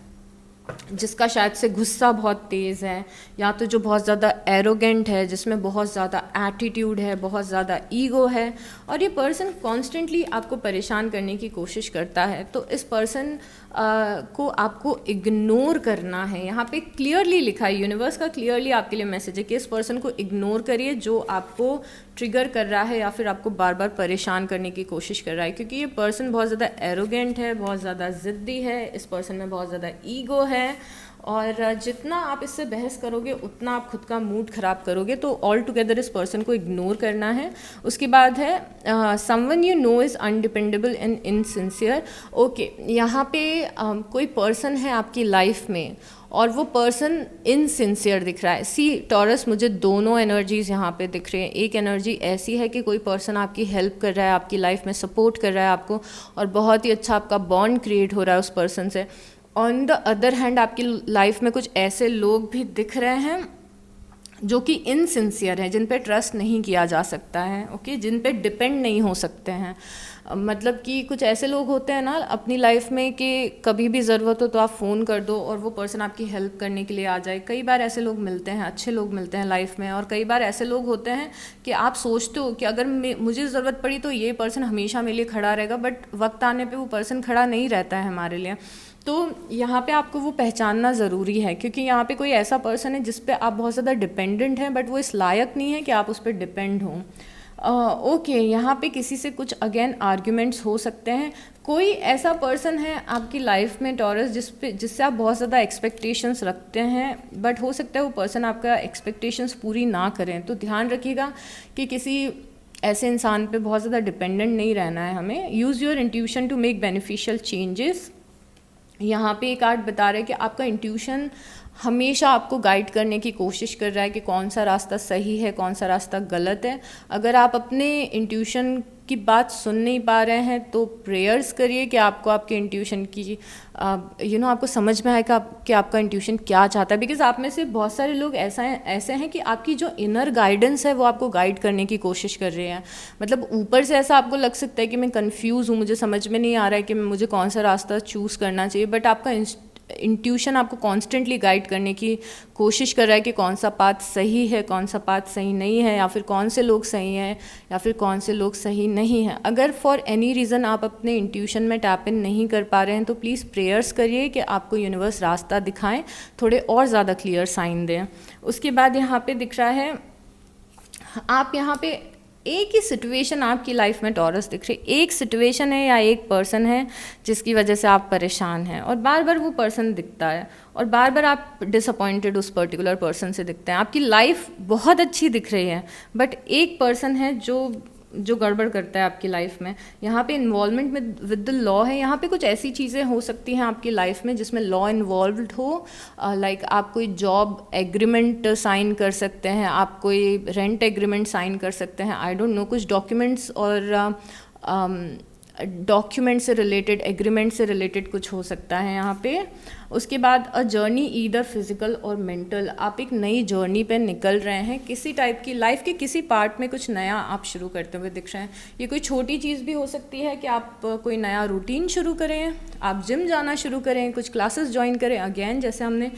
जिसका शायद से गुस्सा बहुत तेज़ है, या तो जो बहुत ज़्यादा एरोगेंट है, जिसमें बहुत ज़्यादा एटीट्यूड है, बहुत ज़्यादा ईगो है, और ये पर्सन कॉन्स्टेंटली आपको परेशान करने की कोशिश करता है। तो इस पर्सन को आपको इग्नोर करना है। यहाँ पे क्लियरली लिखा है, यूनिवर्स का क्लियरली आपके लिए मैसेज है कि इस पर्सन को इग्नोर करिए जो आपको ट्रिगर कर रहा है या फिर आपको बार बार परेशान करने की कोशिश कर रहा है, क्योंकि ये पर्सन बहुत ज़्यादा एरोगेंट है, बहुत ज़्यादा ज़िद्दी है, इस पर्सन में बहुत ज़्यादा ईगो है, और जितना आप इससे बहस करोगे उतना आप खुद का मूड ख़राब करोगे। तो ऑल टुगेदर इस पर्सन को इग्नोर करना है। उसके बाद है someone you know is undependable and insincere. Okay, यहाँ पे कोई पर्सन है आपकी लाइफ में और वो पर्सन इनसिंसियर दिख रहा है। सी टॉरस, मुझे दोनों एनर्जीज़ यहाँ पे दिख रही हैं। एक एनर्जी ऐसी है कि कोई पर्सन आपकी हेल्प कर रहा है, आपकी लाइफ में सपोर्ट कर रहा है आपको, और बहुत ही अच्छा आपका बॉन्ड क्रिएट हो रहा है उस पर्सन से। ऑन द अदर हैंड आपकी लाइफ में कुछ ऐसे लोग भी दिख रहे हैं जो कि इनसिंसियर हैं, जिन पे ट्रस्ट नहीं किया जा सकता है। ओके, जिन पे डिपेंड नहीं हो सकते हैं। मतलब कि कुछ ऐसे लोग होते हैं ना अपनी लाइफ में कि कभी भी ज़रूरत हो तो आप फ़ोन कर दो और वो पर्सन आपकी हेल्प करने के लिए आ जाए। कई बार ऐसे लोग मिलते हैं, अच्छे लोग मिलते हैं लाइफ में, और कई बार ऐसे लोग होते हैं कि आप सोचते हो कि अगर मुझे ज़रूरत पड़ी तो ये पर्सन हमेशा मेरे लिए खड़ा रहेगा, बट वक्त आने पे वो पर्सन खड़ा नहीं रहता है हमारे लिए। तो यहाँ पे आपको वो पहचानना ज़रूरी है, क्योंकि यहाँ पे कोई ऐसा पर्सन है जिस पे आप बहुत ज़्यादा डिपेंडेंट हैं, बट वो इस लायक नहीं है कि आप उस पर डिपेंड हों। ओके, यहाँ पे किसी से कुछ अगेन आर्ग्यूमेंट्स हो सकते हैं। कोई ऐसा पर्सन है आपकी लाइफ में टॉरस जिससे आप बहुत ज़्यादा एक्सपेक्टेशंस रखते हैं, बट हो सकता है वो पर्सन आपका एक्सपेक्टेशंस पूरी ना करें। तो ध्यान रखिएगा कि किसी ऐसे इंसान पे बहुत ज़्यादा डिपेंडेंट नहीं रहना है हमें। Use your intuition to make beneficial changes. यहाँ पे एक कार्ड बता रहे हैं कि आपका इंट्यूशन हमेशा आपको गाइड करने की कोशिश कर रहा है कि कौन सा रास्ता सही है, कौन सा रास्ता गलत है। अगर आप अपने इंट्यूशन की बात सुन नहीं पा रहे हैं तो प्रेयर्स करिए कि आपको आपके इंट्यूशन की आपको समझ में आएगा कि आपका इंट्यूशन क्या चाहता है। बिकॉज आप में से बहुत सारे लोग ऐसे हैं कि आपकी जो इनर गाइडेंस है वो आपको गाइड करने की कोशिश कर रहे हैं। मतलब ऊपर से ऐसा आपको लग सकता है कि मैं कंफ्यूज हूँ, मुझे समझ में नहीं आ रहा है कि मुझे कौन सा रास्ता चूज़ करना चाहिए, बट आपका इंट्यूशन आपको कॉन्स्टेंटली गाइड करने की कोशिश कर रहा है कि कौन सा पाथ सही है, कौन सा पाथ सही नहीं है, या फिर कौन से लोग सही हैं या फिर कौन से लोग सही नहीं हैं। अगर फॉर एनी रीज़न आप अपने इंट्यूशन में टैप इन नहीं कर पा रहे हैं तो प्लीज़ प्रेयर्स करिए कि आपको यूनिवर्स रास्ता दिखाएं, थोड़े और ज़्यादा क्लियर साइन दें। उसके बाद यहाँ पे दिख रहा है, आप यहाँ पे एक ही सिचुएशन आपकी लाइफ में टॉरस दिख रही, एक सिचुएशन है या एक पर्सन है जिसकी वजह से आप परेशान हैं, और बार बार वो पर्सन दिखता है और बार बार आप डिसअपॉइंटेड उस पर्टिकुलर पर्सन से दिखते हैं। आपकी लाइफ बहुत अच्छी दिख रही है बट एक पर्सन है जो गड़बड़ करता है आपकी लाइफ में। यहाँ पे इन्वॉल्वमेंट में विद द लॉ है। यहाँ पे कुछ ऐसी चीज़ें हो सकती हैं आपकी लाइफ में जिसमें लॉ इन्वॉल्व्ड हो। लाइक आप कोई जॉब एग्रीमेंट साइन कर सकते हैं, आप कोई रेंट एग्रीमेंट साइन कर सकते हैं, आई डोंट नो, कुछ डॉक्यूमेंट्स और डॉक्यूमेंट से रिलेटेड, एग्रीमेंट से रिलेटेड कुछ हो सकता है यहाँ पे। उसके बाद अ जर्नी ईदर फिजिकल और मेंटल, आप एक नई जर्नी पे निकल रहे हैं, किसी टाइप की लाइफ के किसी पार्ट में कुछ नया आप शुरू करते हुए दिख रहे हैं। ये कोई छोटी चीज़ भी हो सकती है कि आप कोई नया रूटीन शुरू करें, आप जिम जाना शुरू करें, कुछ क्लासेस ज्वाइन करें। अगेन जैसे हमने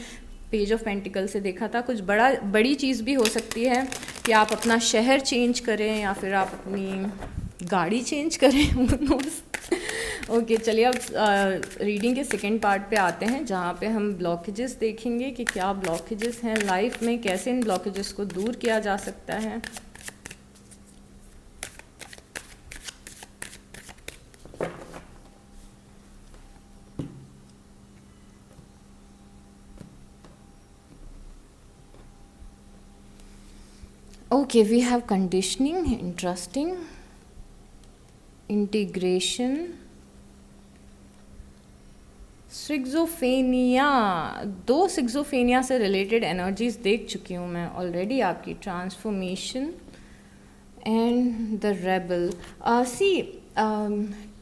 पेज ऑफ पेंटिकल से देखा था, कुछ बड़ी चीज़ भी हो सकती है कि आप अपना शहर चेंज करें या फिर आप अपनी गाड़ी चेंज करें। ओके, चलिए अब रीडिंग के सेकेंड पार्ट पे आते हैं जहाँ पे हम ब्लॉकेजेस देखेंगे कि क्या ब्लॉकेजेस हैं लाइफ में, कैसे इन ब्लॉकेजेस को दूर किया जा सकता है। Okay, we have conditioning, interesting, integration, सिक्सोफेनिया। 2 सिक्सोफेनिया से रिलेटेड एनर्जीज देख चुकी हूँ मैं ऑलरेडी आपकी, transformation and the rebel.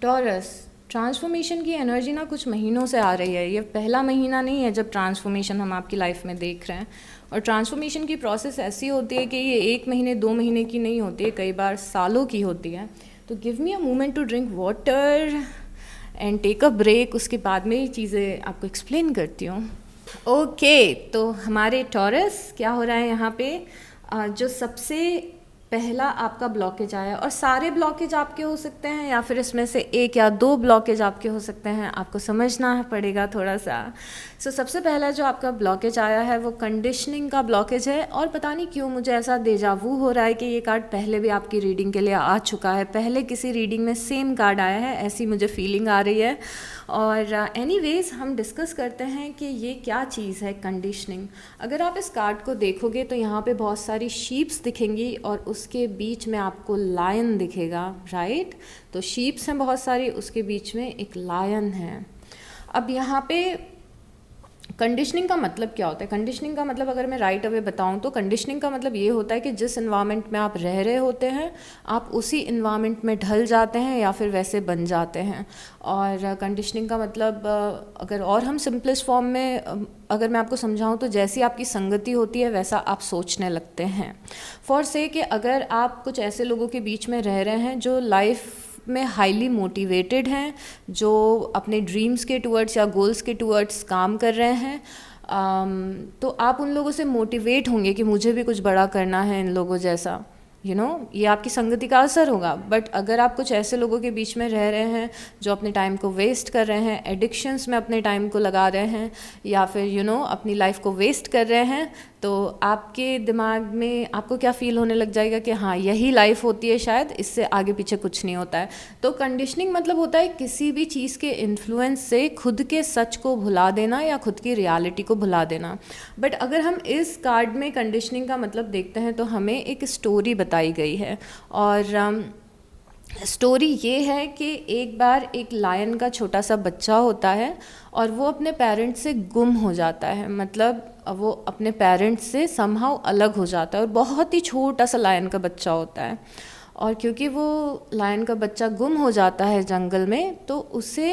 Taurus, transformation की एनर्जी ना कुछ महीनों से आ रही है। ये पहला महीना नहीं है जब ट्रांसफॉर्मेशन हम आपकी लाइफ में देख रहे हैं। और ट्रांसफॉर्मेशन की प्रोसेस ऐसी होती है कि ये 1 महीने 2 महीने की नहीं होती है, कई बार सालों की होती है। तो give me a moment to drink water and take a break, उसके बाद में ये चीज़ें आपको एक्सप्लेन करती हूँ। ओके, तो हमारे टॉरस क्या हो रहा है यहाँ पे, जो सबसे पहला आपका ब्लॉकेज आया, और सारे ब्लॉकेज आपके हो सकते हैं या फिर इसमें से 1 या 2 ब्लॉकेज आपके हो सकते हैं, आपको समझना पड़ेगा थोड़ा सा। सबसे पहला जो आपका ब्लॉकेज आया है वो कंडीशनिंग का ब्लॉकेज है। और पता नहीं क्यों मुझे ऐसा डेजावू हो रहा है कि ये कार्ड पहले भी आपकी रीडिंग के लिए आ चुका है, पहले किसी रीडिंग में सेम कार्ड आया है, ऐसी मुझे फीलिंग आ रही है। और एनीवेज हम डिस्कस करते हैं कि ये क्या चीज़ है कंडीशनिंग। अगर आप इस कार्ड को देखोगे तो यहाँ पे बहुत सारी शीप्स दिखेंगी और उसके बीच में आपको लायन दिखेगा, राइट। तो शीप्स हैं बहुत सारी, उसके बीच में एक लायन है। अब यहाँ पे कंडीशनिंग का मतलब क्या होता है? कंडीशनिंग का मतलब अगर मैं राइट अवे बताऊं तो कंडीशनिंग का मतलब ये होता है कि जिस इन्वायरमेंट में आप रह रहे होते हैं आप उसी इन्वायरमेंट में ढल जाते हैं या फिर वैसे बन जाते हैं। और कंडीशनिंग का मतलब अगर और हम सिंपलेस्ट फॉर्म में अगर मैं आपको समझाऊं तो जैसी आपकी संगति होती है वैसा आप सोचने लगते हैं। फॉर से कि अगर आप कुछ ऐसे लोगों के बीच में रह रहे हैं जो लाइफ में हाईली मोटिवेटेड हैं, जो अपने ड्रीम्स के टूवर्ड्स या गोल्स के टूवर्ड्स काम कर रहे हैं, तो आप उन लोगों से मोटिवेट होंगे कि मुझे भी कुछ बड़ा करना है इन लोगों जैसा। ये आपकी संगति का असर होगा। बट अगर आप कुछ ऐसे लोगों के बीच में रह रहे हैं जो अपने टाइम को वेस्ट कर रहे हैं, एडिक्शंस में अपने टाइम को लगा रहे हैं, या फिर अपनी लाइफ को वेस्ट कर रहे हैं, तो आपके दिमाग में आपको क्या फील होने लग जाएगा कि हाँ यही लाइफ होती है, शायद इससे आगे पीछे कुछ नहीं होता है। तो कंडीशनिंग मतलब होता है किसी भी चीज़ के इन्फ्लुएंस से खुद के सच को भुला देना या खुद की रियलिटी को भुला देना। बट अगर हम इस कार्ड में कंडीशनिंग का मतलब देखते हैं तो हमें एक स्टोरी बताई गई है, और स्टोरी ये है कि एक बार एक लायन का छोटा सा बच्चा होता है और वो अपने पेरेंट्स से गुम हो जाता है, मतलब वो अपने पेरेंट्स से समहाउ अलग हो जाता है, और बहुत ही छोटा सा लायन का बच्चा होता है। और क्योंकि वो लायन का बच्चा गुम हो जाता है जंगल में, तो उसे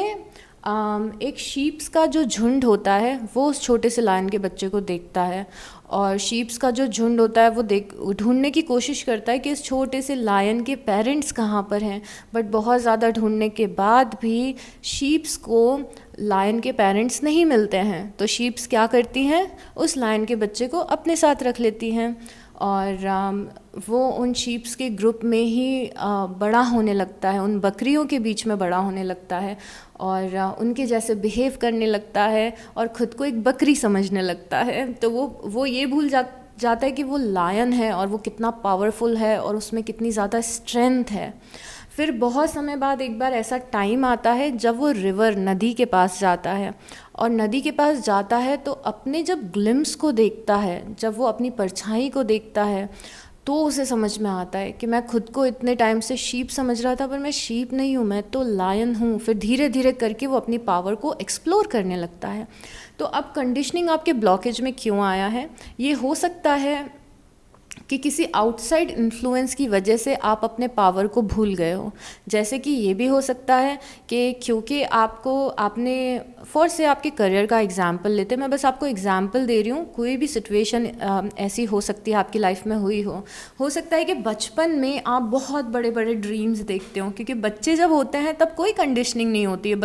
एक शीप्स का जो झुंड होता है वो उस छोटे से लायन के बच्चे को देखता है, और शीप्स का जो झुंड होता है वो ढूंढने की कोशिश करता है कि इस छोटे से लायन के पेरेंट्स कहाँ पर हैं। बट बहुत ज़्यादा ढूंढने के बाद भी शीप्स को लायन के पेरेंट्स नहीं मिलते हैं, तो शीप्स क्या करती हैं, उस लायन के बच्चे को अपने साथ रख लेती हैं, और वो उन शीप्स के ग्रुप में ही बड़ा होने लगता है, उन बकरियों के बीच में बड़ा होने लगता है, और उनके जैसे बिहेव करने लगता है और ख़ुद को एक बकरी समझने लगता है। तो वो ये भूल जाता है कि वो लायन है और वो कितना पावरफुल है और उसमें कितनी ज़्यादा स्ट्रेंथ है। फिर बहुत समय बाद एक बार ऐसा टाइम आता है जब वो रिवर नदी के पास जाता है, और नदी के पास जाता है तो अपने जब ग्लिम्स को देखता है, जब वो अपनी परछाई को देखता है, तो उसे समझ में आता है कि मैं खुद को इतने टाइम से शीप समझ रहा था, पर मैं शीप नहीं हूँ, मैं तो लायन हूँ। फिर धीरे धीरे करके वो अपनी पावर को एक्सप्लोर करने लगता है। तो अब कंडीशनिंग आपके ब्लॉकेज में क्यों आया है, ये हो सकता है कि किसी आउटसाइड इन्फ्लुएंस की वजह से आप अपने पावर को भूल गए हो। जैसे कि ये भी हो सकता है कि क्योंकि आपने से आपके करियर का एग्जाम्पल लेते, मैं बस आपको एग्जाम्पल दे रही हूँ, कोई भी सिचुएशन ऐसी हो सकती है आपकी लाइफ में हुई हो सकता है कि बचपन में आप बहुत बड़े बड़े ड्रीम्स देखते हो, क्योंकि बच्चे जब होते हैं तब कोई कंडीशनिंग नहीं होती है,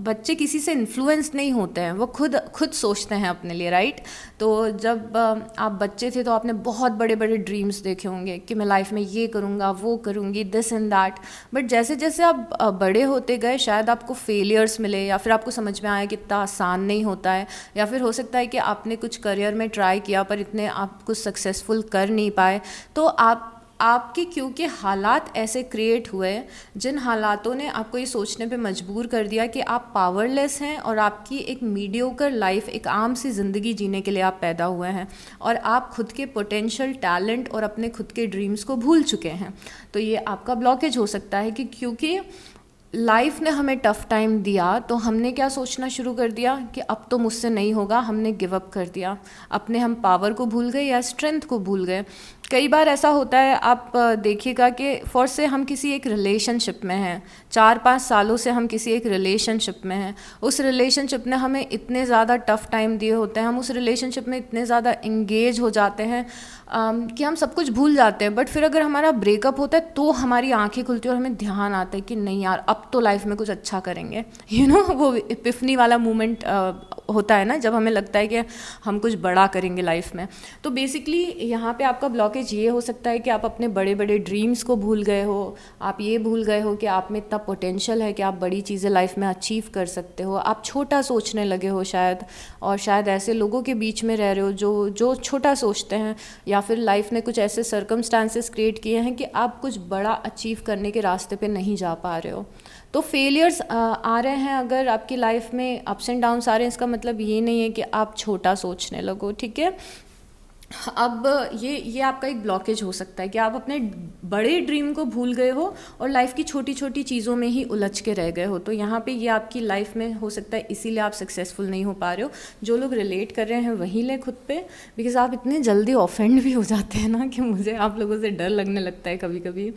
बच्चे किसी से इन्फ्लुएंस नहीं होते हैं, वो खुद सोचते हैं अपने लिए, राइट। तो जब आप बच्चे थे तो आपने बहुत बड़े बड़े ड्रीम्स देखे होंगे कि मैं लाइफ में ये करूँगा, वो करूँगी, दिस एंड दैट। बट जैसे जैसे आप बड़े होते गए, शायद आपको फेलियर्स मिले, या फिर आपको समझ में आया कि इतना आसान नहीं होता है, या फिर हो सकता है कि आपने कुछ करियर में ट्राई किया पर इतने आप कुछ सक्सेसफुल कर नहीं पाए। तो आपके क्योंकि हालात ऐसे क्रिएट हुए जिन हालातों ने आपको ये सोचने पे मजबूर कर दिया कि आप पावरलेस हैं और आपकी एक मीडियोकर लाइफ, एक आम सी ज़िंदगी जीने के लिए आप पैदा हुए हैं, और आप खुद के पोटेंशियल, टैलेंट और अपने खुद के ड्रीम्स को भूल चुके हैं। तो ये आपका ब्लॉकेज हो सकता है कि क्योंकि लाइफ ने हमें टफ़ टाइम दिया तो हमने क्या सोचना शुरू कर दिया कि अब तो मुझसे नहीं होगा, हमने गिव अप कर दिया, अपने हम पावर को भूल गए या स्ट्रेंथ को भूल गए। कई बार ऐसा होता है, आप देखिएगा कि से हम किसी एक रिलेशनशिप में हैं, 4-5 सालों से हम किसी एक रिलेशनशिप में हैं, उस रिलेशनशिप ने हमें इतने ज़्यादा टफ़ टाइम दिए होते हैं, हम उस रिलेशनशिप में इतने ज़्यादा इंगेज हो जाते हैं कि हम सब कुछ भूल जाते हैं। बट फिर अगर हमारा ब्रेकअप होता है तो हमारी आंखें खुलती है और हमें ध्यान आता है कि नहीं यार, अब तो लाइफ में कुछ अच्छा करेंगे। वो एपिफनी वाला मोमेंट होता है ना, जब हमें लगता है कि हम कुछ बड़ा करेंगे लाइफ में। तो बेसिकली यहाँ पे आपका ब्लॉकेज ये हो सकता है कि आप अपने बड़े बड़े ड्रीम्स को भूल गए हो, आप ये भूल गए हो कि आप में इतना पोटेंशियल है कि आप बड़ी चीज़ें लाइफ में अचीव कर सकते हो, आप छोटा सोचने लगे हो शायद, और शायद ऐसे लोगों के बीच में रह रहे हो जो छोटा सोचते हैं, या फिर लाइफ ने कुछ ऐसे सर्कमस्टांसेस क्रिएट किए हैं कि आप कुछ बड़ा अचीव करने के रास्ते पे नहीं जा पा रहे हो। तो फेलियर्स आ रहे हैं, अगर आपकी लाइफ में अप्स एंड डाउन्स आ रहे हैं, इसका मतलब ये नहीं है कि आप छोटा सोचने लगो, ठीक है। अब ये आपका एक ब्लॉकेज हो सकता है कि आप अपने बड़े ड्रीम को भूल गए हो और लाइफ की छोटी छोटी चीज़ों में ही उलझ के रह गए हो। तो यहाँ पे ये आपकी लाइफ में हो सकता है, इसीलिए आप सक्सेसफुल नहीं हो पा रहे हो। जो लोग रिलेट कर रहे हैं वही लें खुद पे, बिकॉज आप इतने जल्दी ऑफेंड भी हो जाते हैं ना कि मुझे आप लोगों से डर लगने लगता है कभी कभी।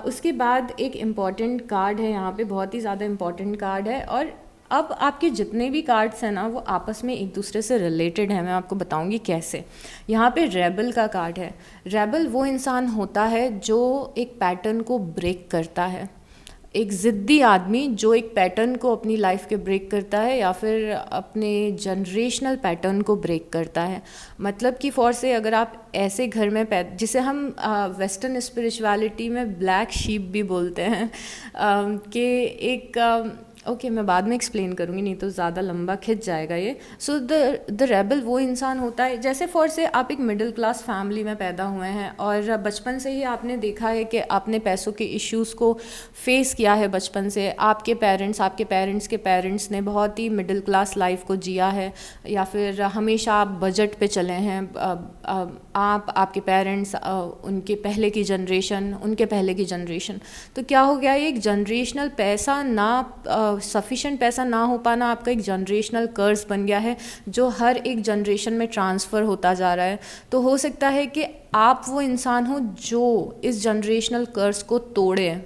उसके बाद एक इम्पॉर्टेंट कार्ड है यहाँ पे, बहुत ही ज़्यादा इम्पॉर्टेंट कार्ड है, और अब आपके जितने भी कार्ड्स हैं ना वो आपस में एक दूसरे से रिलेटेड है। मैं आपको बताऊंगी कैसे। यहाँ पे रेबल का कार्ड है। रेबल वो इंसान होता है जो एक पैटर्न को ब्रेक करता है। एक ज़िद्दी आदमी जो एक पैटर्न को अपनी लाइफ के ब्रेक करता है या फिर अपने जनरेशनल पैटर्न को ब्रेक करता है। मतलब कि फॉर से अगर आप ऐसे घर में जिसे हम वेस्टर्न स्पिरिचुअलिटी में ब्लैक शीप भी बोलते हैं, कि एक ओके मैं बाद में एक्सप्लेन करूँगी, नहीं तो ज़्यादा लंबा खिंच जाएगा ये। सो द रेबल वो इंसान होता है, जैसे फॉर से आप एक मिडिल क्लास फैमिली में पैदा हुए हैं और बचपन से ही आपने देखा है कि आपने पैसों के इश्यूज़ को फेस किया है बचपन से। आपके पेरेंट्स के पेरेंट्स ने बहुत ही मिडिल क्लास लाइफ को जिया है, या फिर हमेशा आप बजट पे चले हैं। आपके पेरेंट्स, उनके पहले की जनरेशन, तो क्या हो गया, ये एक जनरेशनल पैसा ना सफिशेंट पैसा ना हो पाना आपका एक जनरेशनल कर्ज बन गया है, जो हर एक जनरेशन में ट्रांसफ़र होता जा रहा है। तो हो सकता है कि आप वो इंसान हो जो इस जनरेशनल कर्ज को तोड़े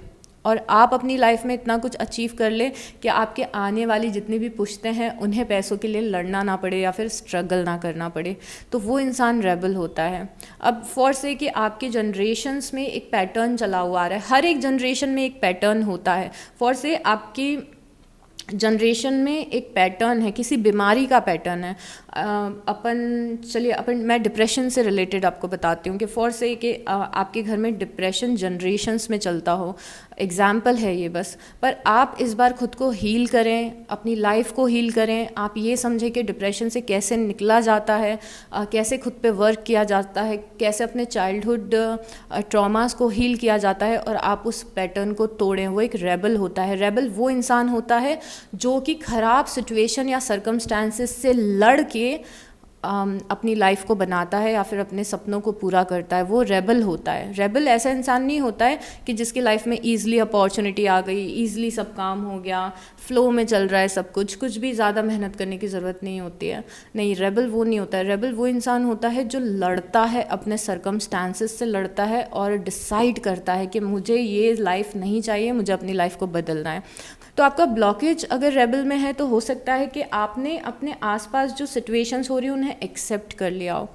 और आप अपनी लाइफ में इतना कुछ अचीव कर ले कि आपके आने वाली जितनी भी पुश्तें हैं उन्हें पैसों के लिए लड़ना ना पड़े या फिर स्ट्रगल ना करना पड़े। तो वो इंसान रेबल होता है। अब फॉर से कि आपके जनरेशन्स में एक पैटर्न चला हुआ आ रहा है, हर एक जनरेशन में एक पैटर्न होता है। फॉर से आपकी जनरेशन में एक पैटर्न है, किसी बीमारी का पैटर्न है। मैं डिप्रेशन से रिलेटेड आपको बताती हूँ कि फॉर से कि आपके घर में डिप्रेशन जनरेशन्स में चलता हो, एग्जाम्पल है ये बस। पर आप इस बार खुद को हील करें, अपनी लाइफ को हील करें। आप ये समझें कि डिप्रेशन से कैसे निकला जाता है, कैसे खुद पे वर्क किया जाता है, कैसे अपने चाइल्डहुड ट्रॉमास को हील किया जाता है और आप उस पैटर्न को तोड़ें। वो एक रेबल होता है। रेबल वो इंसान होता है जो कि ख़राब सिचुएशन या सर्कमस्टांसेस से लड़ के अपनी लाइफ को बनाता है या फिर अपने सपनों को पूरा करता है, वो रेबल होता है। रेबल ऐसा इंसान नहीं होता है कि जिसकी लाइफ में ईज़िली अपॉर्चुनिटी आ गई, ईज़िली सब काम हो गया, फ़्लो में चल रहा है सब कुछ भी ज़्यादा मेहनत करने की ज़रूरत नहीं होती है। नहीं, रेबल वो नहीं होता है। रेबल वो इंसान होता है जो लड़ता है, अपने सर्कमस्टांसेस से लड़ता है और डिसाइड करता है कि मुझे ये लाइफ नहीं चाहिए, मुझे अपनी लाइफ को बदलना है। तो आपका ब्लॉकेज अगर रेबल में है तो हो सकता है कि आपने अपने आसपास जो सिचुएशंस हो रही हैं उन्हें एक्सेप्ट कर लिया हो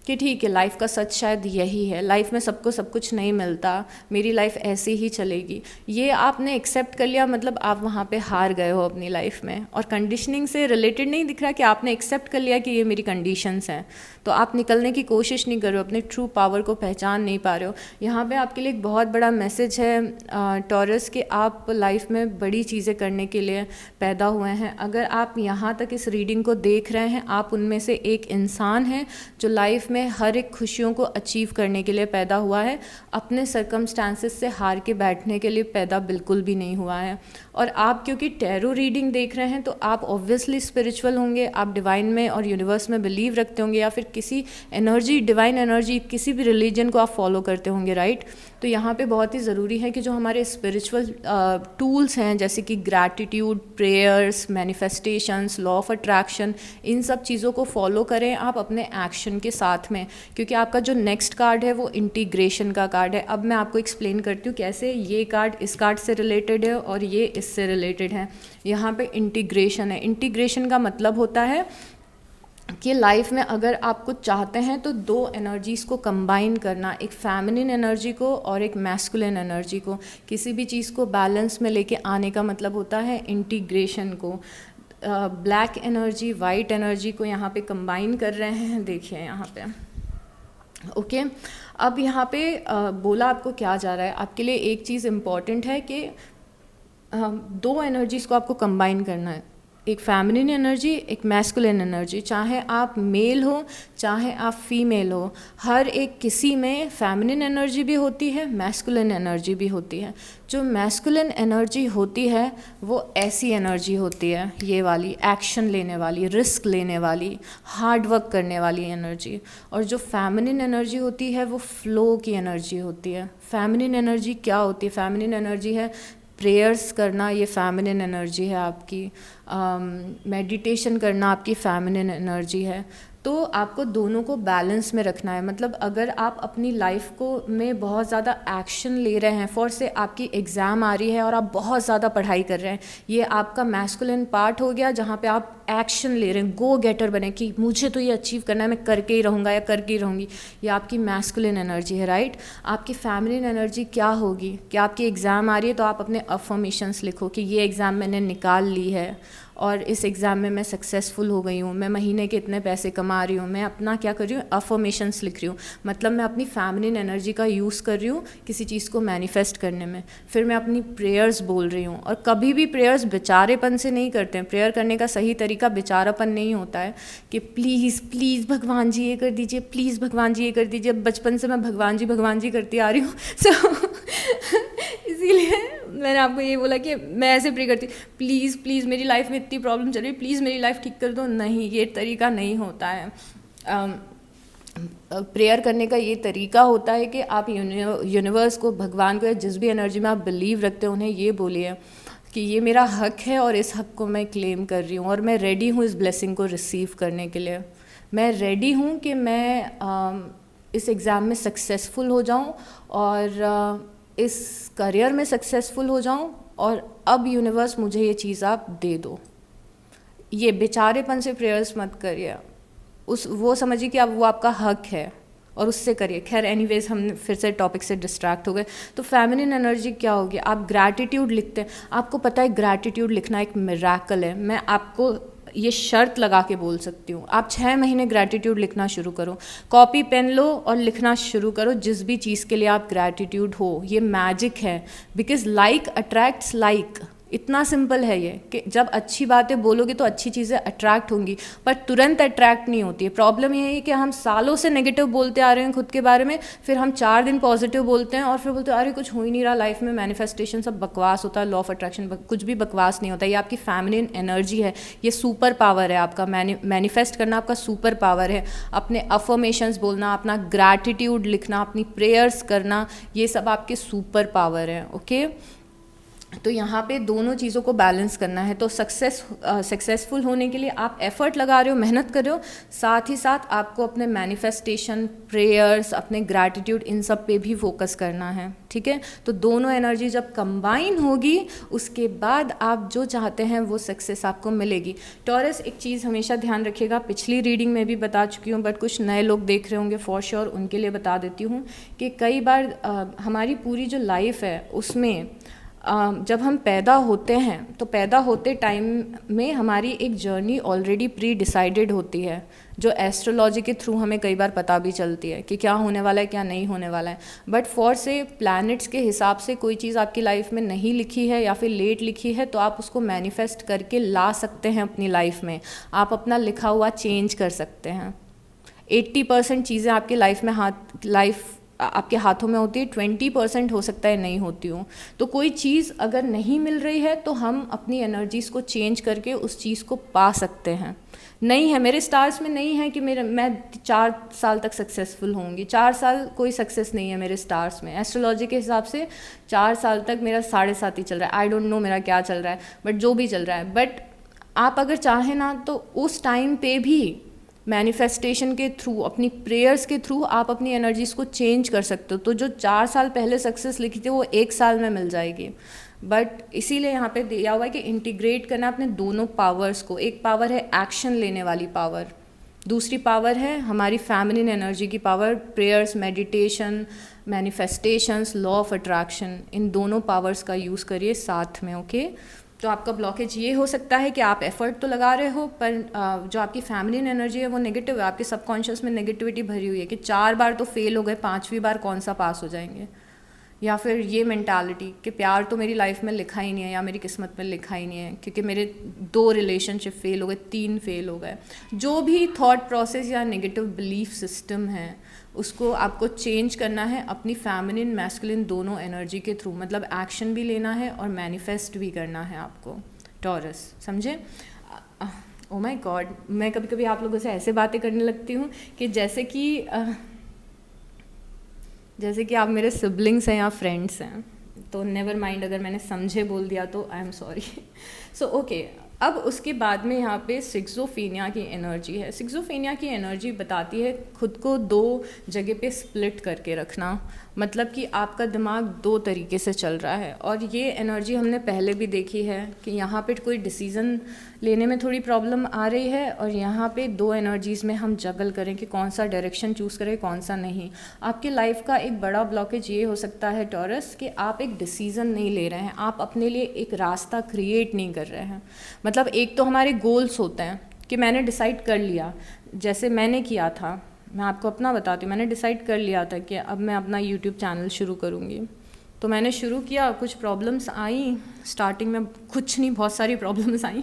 कि ठीक है, लाइफ का सच शायद यही है, लाइफ में सबको सब कुछ नहीं मिलता, मेरी लाइफ ऐसी ही चलेगी। ये आपने एक्सेप्ट कर लिया, मतलब आप वहाँ पे हार गए हो अपनी लाइफ में। और कंडीशनिंग से रिलेटेड नहीं दिख रहा कि आपने एक्सेप्ट कर लिया कि ये मेरी कंडीशंस हैं, तो आप निकलने की कोशिश नहीं कर रहे हो, अपने ट्रू पावर को पहचान नहीं पा रहे हो। यहाँ पे आपके लिए एक बहुत बड़ा मैसेज है टॉरस, कि आप लाइफ में बड़ी चीज़ें करने के लिए पैदा हुए हैं। अगर आप यहाँ तक इस रीडिंग को देख रहे हैं, आप उनमें से एक इंसान हैं जो लाइफ में हर एक खुशियों को अचीव करने के लिए पैदा हुआ है। अपने सर्कमस्टांसेस से हार के बैठने के लिए पैदा बिल्कुल भी नहीं हुआ है। और आप क्योंकि टैरो रीडिंग देख रहे हैं तो आप ऑब्वियसली स्पिरिचुअल होंगे, आप डिवाइन में और यूनिवर्स में बिलीव रखते होंगे, या फिर किसी एनर्जी, डिवाइन एनर्जी, किसी भी रिलीजन को आप फॉलो करते होंगे, राइट। तो यहाँ पे बहुत ही ज़रूरी है कि जो हमारे स्पिरिचुअल टूल्स हैं, जैसे कि gratitude, prayers, manifestations, law of attraction, इन सब चीज़ों को फॉलो करें आप अपने एक्शन के साथ में। क्योंकि आपका जो नेक्स्ट कार्ड है वो इंटीग्रेशन का कार्ड है। अब मैं आपको एक्सप्लेन करती हूँ कैसे ये कार्ड इस कार्ड से रिलेटेड है और ये इससे रिलेटेड है। यहाँ पे इंटीग्रेशन है। इंटीग्रेशन का मतलब होता है कि लाइफ में अगर आप कुछ चाहते हैं तो दो एनर्जीज़ को कंबाइन करना, एक फेमिनिन एनर्जी को और एक मैस्कुलिन एनर्जी को। किसी भी चीज़ को बैलेंस में लेके आने का मतलब होता है इंटीग्रेशन को। ब्लैक एनर्जी, वाइट एनर्जी को यहाँ पे कंबाइन कर रहे हैं, देखिए यहाँ पे। ओके, अब यहाँ पे बोला आपको क्या जा रहा है। आपके लिए एक चीज़ इम्पॉर्टेंट है कि दो एनर्जीज़ को आपको कंबाइन करना है, एक फेमिनिन एनर्जी, एक मैस्कुलिन एनर्जी। चाहे आप मेल हो चाहे आप फीमेल हो, हर एक किसी में फेमिनिन एनर्जी भी होती है, मैस्कुलिन एनर्जी भी होती है। जो मैस्कुलिन एनर्जी होती है वो ऐसी एनर्जी होती है, ये वाली एक्शन लेने वाली, रिस्क लेने वाली, हार्ड वर्क करने वाली एनर्जी। और जो फेमिनिन एनर्जी होती है वो फ्लो की एनर्जी होती है। फेमिनिन एनर्जी क्या होती है? फेमिनिन एनर्जी है प्रेयर्स करना, ये फेमिनिन एनर्जी है आपकी। मेडिटेशन करना आपकी फेमिनिन एनर्जी है। तो आपको दोनों को बैलेंस में रखना है। मतलब अगर आप अपनी लाइफ को में बहुत ज़्यादा एक्शन ले रहे हैं, फॉर से आपकी एग्ज़ाम आ रही है और आप बहुत ज़्यादा पढ़ाई कर रहे हैं, ये आपका मैस्कुलिन पार्ट हो गया जहाँ पे आप एक्शन ले रहे हैं, गो गेटर बने कि मुझे तो ये अचीव करना है, मैं करके ही रहूँगा या करके ही रहूँगी। ये आपकी मैस्कुलिन एनर्जी है, राइट। आपकी फेमिनिन एनर्जी क्या होगी कि आपकी एग्ज़ाम आ रही है तो आप अपने अफर्मेशंस लिखो कि ये एग्ज़ाम मैंने निकाल ली है और इस एग्ज़ाम में मैं सक्सेसफुल हो गई हूँ, मैं महीने के इतने पैसे कमा रही हूँ, मैं अपना क्या कर रही हूँ, अफर्मेशंस लिख रही हूँ। मतलब मैं अपनी फेमिनिन एनर्जी का यूज़ कर रही हूँ किसी चीज़ को मैनिफेस्ट करने में। फिर मैं अपनी प्रेयर्स बोल रही हूँ, और कभी भी प्रेयर्स बेचारेपन से नहीं करते हैं। प्रेयर करने का सही तरीका बेचारापन नहीं होता है कि प्लीज़ प्लीज़ भगवान जी ये कर दीजिए, प्लीज़ भगवान जी ये कर दीजिए। बचपन से मैं भगवान जी करती आ रही हूँ। सो इसीलिए मैंने आपको ये बोला कि मैं ऐसे प्रे करती, प्लीज़ प्लीज़ मेरी लाइफ में इतनी प्रॉब्लम चल रही है, प्लीज़ मेरी लाइफ ठीक कर दो। नहीं, ये तरीका नहीं होता है। प्रेयर करने का ये तरीका होता है कि आप यूनिवर्स को, भगवान को, या जिस भी एनर्जी में आप बिलीव रखते हैं, उन्हें ये बोलिए कि ये मेरा हक है और इस हक को मैं क्लेम कर रही हूँ और मैं रेडी हूँ इस ब्लेसिंग को रिसीव करने के लिए। मैं रेडी हूँ कि मैं इस एग्ज़ाम में सक्सेसफुल हो जाऊँ और इस करियर में सक्सेसफुल हो जाऊं, और अब यूनिवर्स मुझे ये चीज़ आप दे दो। ये बेचारेपन से प्रेयर्स मत करिए, वो समझिए कि अब वो आपका हक है और उससे करिए। खैर एनीवेज हम फिर से टॉपिक से डिस्ट्रैक्ट हो गए। तो फेमिनिन एनर्जी क्या होगी, आप ग्रैटिट्यूड लिखते हैं। आपको पता है ग्रैटिट्यूड लिखना एक मिरेकल है। मैं आपको ये शर्त लगा के बोल सकती हूँ, आप 6 महीने ग्रैटिट्यूड लिखना शुरू करो। कॉपी पेन लो और लिखना शुरू करो जिस भी चीज़ के लिए आप ग्रैटिट्यूड हो। ये मैजिक है, बिकॉज लाइक अट्रैक्ट्स लाइक। इतना सिंपल है ये कि जब अच्छी बातें बोलोगे तो अच्छी चीज़ें अट्रैक्ट होंगी, पर तुरंत अट्रैक्ट नहीं होती है। प्रॉब्लम ये है कि हम सालों से नेगेटिव बोलते आ रहे हैं खुद के बारे में, फिर हम 4 दिन पॉजिटिव बोलते हैं और फिर बोलते हैं अरे कुछ हो ही नहीं रहा लाइफ में, मैनिफेस्टेशन सब बकवास होता है, लॉ ऑफ अट्रैक्शन कुछ भी बकवास नहीं होता। ये आपकी फेमिनिन एनर्जी है, ये सुपर पावर है आपका। मैनिफेस्ट करना आपका सुपर पावर है। अपने अफर्मेशंस बोलना, अपना ग्रैटिट्यूड लिखना, अपनी प्रेयर्स करना, ये सब आपके सुपर पावर है। ओके, तो यहाँ पे दोनों चीज़ों को बैलेंस करना है। तो सक्सेसफुल होने के लिए आप एफर्ट लगा रहे हो, मेहनत कर रहे हो, साथ ही साथ आपको अपने मैनिफेस्टेशन, प्रेयर्स, अपने ग्रैटिट्यूड, इन सब पे भी फोकस करना है। ठीक है, तो दोनों एनर्जी जब कंबाइन होगी उसके बाद आप जो चाहते हैं वो सक्सेस आपको मिलेगी। टॉरस, एक चीज़ हमेशा ध्यान रखिएगा, पिछली रीडिंग में भी बता चुकी हूँ, बट कुछ नए लोग देख रहे होंगे फॉर श्योर, उनके लिए बता देती हूँ कि कई बार हमारी पूरी जो लाइफ है उसमें जब हम पैदा होते हैं तो पैदा होते टाइम में हमारी एक जर्नी ऑलरेडी प्री डिसाइडेड होती है, जो एस्ट्रोलॉजी के थ्रू हमें कई बार पता भी चलती है कि क्या होने वाला है, क्या नहीं होने वाला है। बट फॉर से प्लैनेट्स के हिसाब से कोई चीज़ आपकी लाइफ में नहीं लिखी है या फिर लेट लिखी है, तो आप उसको मैनिफेस्ट करके ला सकते हैं अपनी लाइफ में। आप अपना लिखा हुआ चेंज कर सकते हैं। 80% चीज़ें आपकी लाइफ आपके हाथों में होती है, 20% हो सकता है नहीं होती हूँ। तो कोई चीज़ अगर नहीं मिल रही है तो हम अपनी एनर्जीज़ को चेंज करके उस चीज़ को पा सकते हैं। नहीं है मेरे स्टार्स में, नहीं है कि मैं 4 साल तक सक्सेसफुल होंगी। 4 साल कोई सक्सेस नहीं है मेरे स्टार्स में। एस्ट्रोलॉजी के हिसाब से 4 साल तक मेरा 7.5 ही चल रहा है। आई डोंट नो मेरा क्या चल रहा है, बट जो भी चल रहा है। बट आप अगर चाहें ना तो उस टाइम पे भी मैनिफेस्टेशन के थ्रू, अपनी प्रेयर्स के थ्रू आप अपनी एनर्जीज़ को चेंज कर सकते हो। तो जो 4 साल पहले सक्सेस लिखी थी वो 1 साल में मिल जाएगी। बट इसीलिए यहाँ पे दिया हुआ है कि इंटीग्रेट करना अपने दोनों पावर्स को। एक पावर है एक्शन लेने वाली पावर, दूसरी पावर है हमारी फेमिनिन एनर्जी की power, prayers, meditation, manifestations, law of attraction. इन दोनों पावर्स का यूज़ करिए साथ में। ओके, तो आपका ब्लॉकेज ये हो सकता है कि आप एफर्ट तो लगा रहे हो पर जो आपकी फेमिनिन एनर्जी है वो नेगेटिव है, आपके सबकॉन्शियस में नेगेटिविटी भरी हुई है कि 4 बार तो फेल हो गए, 5वीं बार कौन सा पास हो जाएंगे। या फिर ये मेंटालिटी कि प्यार तो मेरी लाइफ में लिखा ही नहीं है या मेरी किस्मत में लिखा ही नहीं है क्योंकि मेरे 2 रिलेशनशिप फेल हो गए, 3 फेल हो गए। जो भी थॉट प्रोसेस या नेगेटिव बिलीफ सिस्टम है उसको आपको चेंज करना है अपनी फेमिनिन मैस्कुलिन दोनों एनर्जी के थ्रू। मतलब एक्शन भी लेना है और मैनिफेस्ट भी करना है आपको, टॉरस, समझे। ओ माय गॉड, मैं कभी कभी आप लोगों से ऐसे बातें करने लगती हूँ कि जैसे कि आप मेरे सिबलिंग्स हैं या फ्रेंड्स हैं। तो नेवर माइंड अगर मैंने समझे बोल दिया तो I am sorry. So okay, अब उसके बाद में यहाँ पे सिक्सोफेनिया की एनर्जी है। सिक्सोफेनिया की एनर्जी बताती है खुद को दो जगह पे स्प्लिट करके रखना, मतलब कि आपका दिमाग दो तरीके से चल रहा है। और ये एनर्जी हमने पहले भी देखी है कि यहाँ पे कोई डिसीज़न लेने में थोड़ी प्रॉब्लम आ रही है और यहाँ पे दो एनर्जीज़ में हम जगल करें कि कौन सा डायरेक्शन चूज़ करें कौन सा नहीं। आपकी लाइफ का एक बड़ा ब्लॉकेज ये हो सकता है टॉरस कि आप एक डिसीज़न नहीं ले रहे हैं, आप अपने लिए एक रास्ता क्रिएट नहीं कर रहे हैं। मतलब एक तो हमारे गोल्स होते हैं कि मैंने डिसाइड कर लिया, जैसे मैंने किया था, मैं आपको अपना बताती हूँ, मैंने डिसाइड कर लिया था कि अब मैं अपना यूट्यूब चैनल शुरू करूँगी। तो मैंने शुरू किया, कुछ प्रॉब्लम्स आई स्टार्टिंग में, कुछ नहीं बहुत सारी प्रॉब्लम्स आई,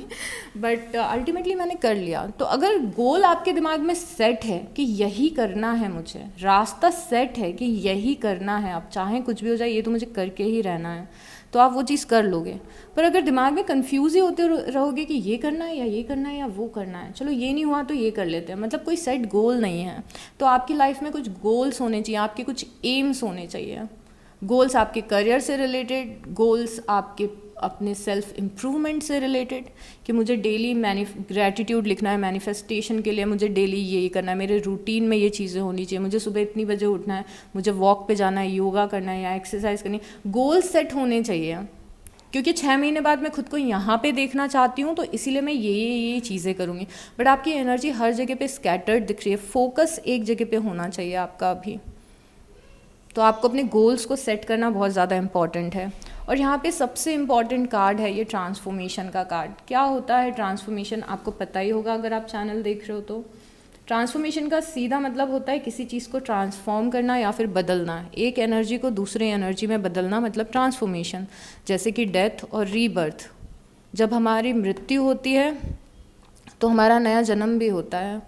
बट अल्टीमेटली मैंने कर लिया। तो अगर गोल आपके दिमाग में सेट है कि यही करना है, मुझे रास्ता सेट है कि यही करना है, आप चाहें कुछ भी हो जाए ये तो मुझे करके ही रहना है, तो आप वो चीज़ कर लोगे। पर अगर दिमाग में कंफ्यूज ही होते रहोगे कि ये करना है या ये करना है या वो करना है, चलो ये नहीं हुआ तो ये कर लेते हैं, मतलब कोई सेट गोल नहीं है। तो आपकी लाइफ में कुछ गोल्स होने चाहिए, आपके कुछ एम्स होने चाहिए। गोल्स आपके करियर से रिलेटेड, गोल्स आपके अपने सेल्फ इम्प्रूवमेंट से रिलेटेड कि मुझे डेली ग्रैटिट्यूड लिखना है मैनिफेस्टेशन के लिए, मुझे डेली ये करना है, मेरे रूटीन में ये चीज़ें होनी चाहिए, मुझे सुबह इतनी बजे उठना है, मुझे वॉक पे जाना है, योगा करना है या एक्सरसाइज करनी है। गोल सेट होने चाहिए, क्योंकि 6 महीने बाद मैं खुद को यहाँ पे देखना चाहती हूँ, तो इसीलिए मैं ये चीज़ें करूँगी। बट आपकी एनर्जी हर जगह पे स्कैटर्ड दिख रही है, फोकस एक जगह पे होना चाहिए आपका अभी। तो आपको अपने गोल्स को सेट करना बहुत ज़्यादा इम्पॉर्टेंट है। और यहाँ पे सबसे इम्पॉर्टेंट कार्ड है ये ट्रांसफॉर्मेशन का कार्ड। क्या होता है ट्रांसफॉर्मेशन, आपको पता ही होगा अगर आप चैनल देख रहे हो तो। ट्रांसफॉर्मेशन का सीधा मतलब होता है किसी चीज़ को ट्रांसफॉर्म करना या फिर बदलना, एक एनर्जी को दूसरे एनर्जी में बदलना, मतलब ट्रांसफॉर्मेशन। जैसे कि डेथ और रीबर्थ, जब हमारी मृत्यु होती है तो हमारा नया जन्म भी होता है।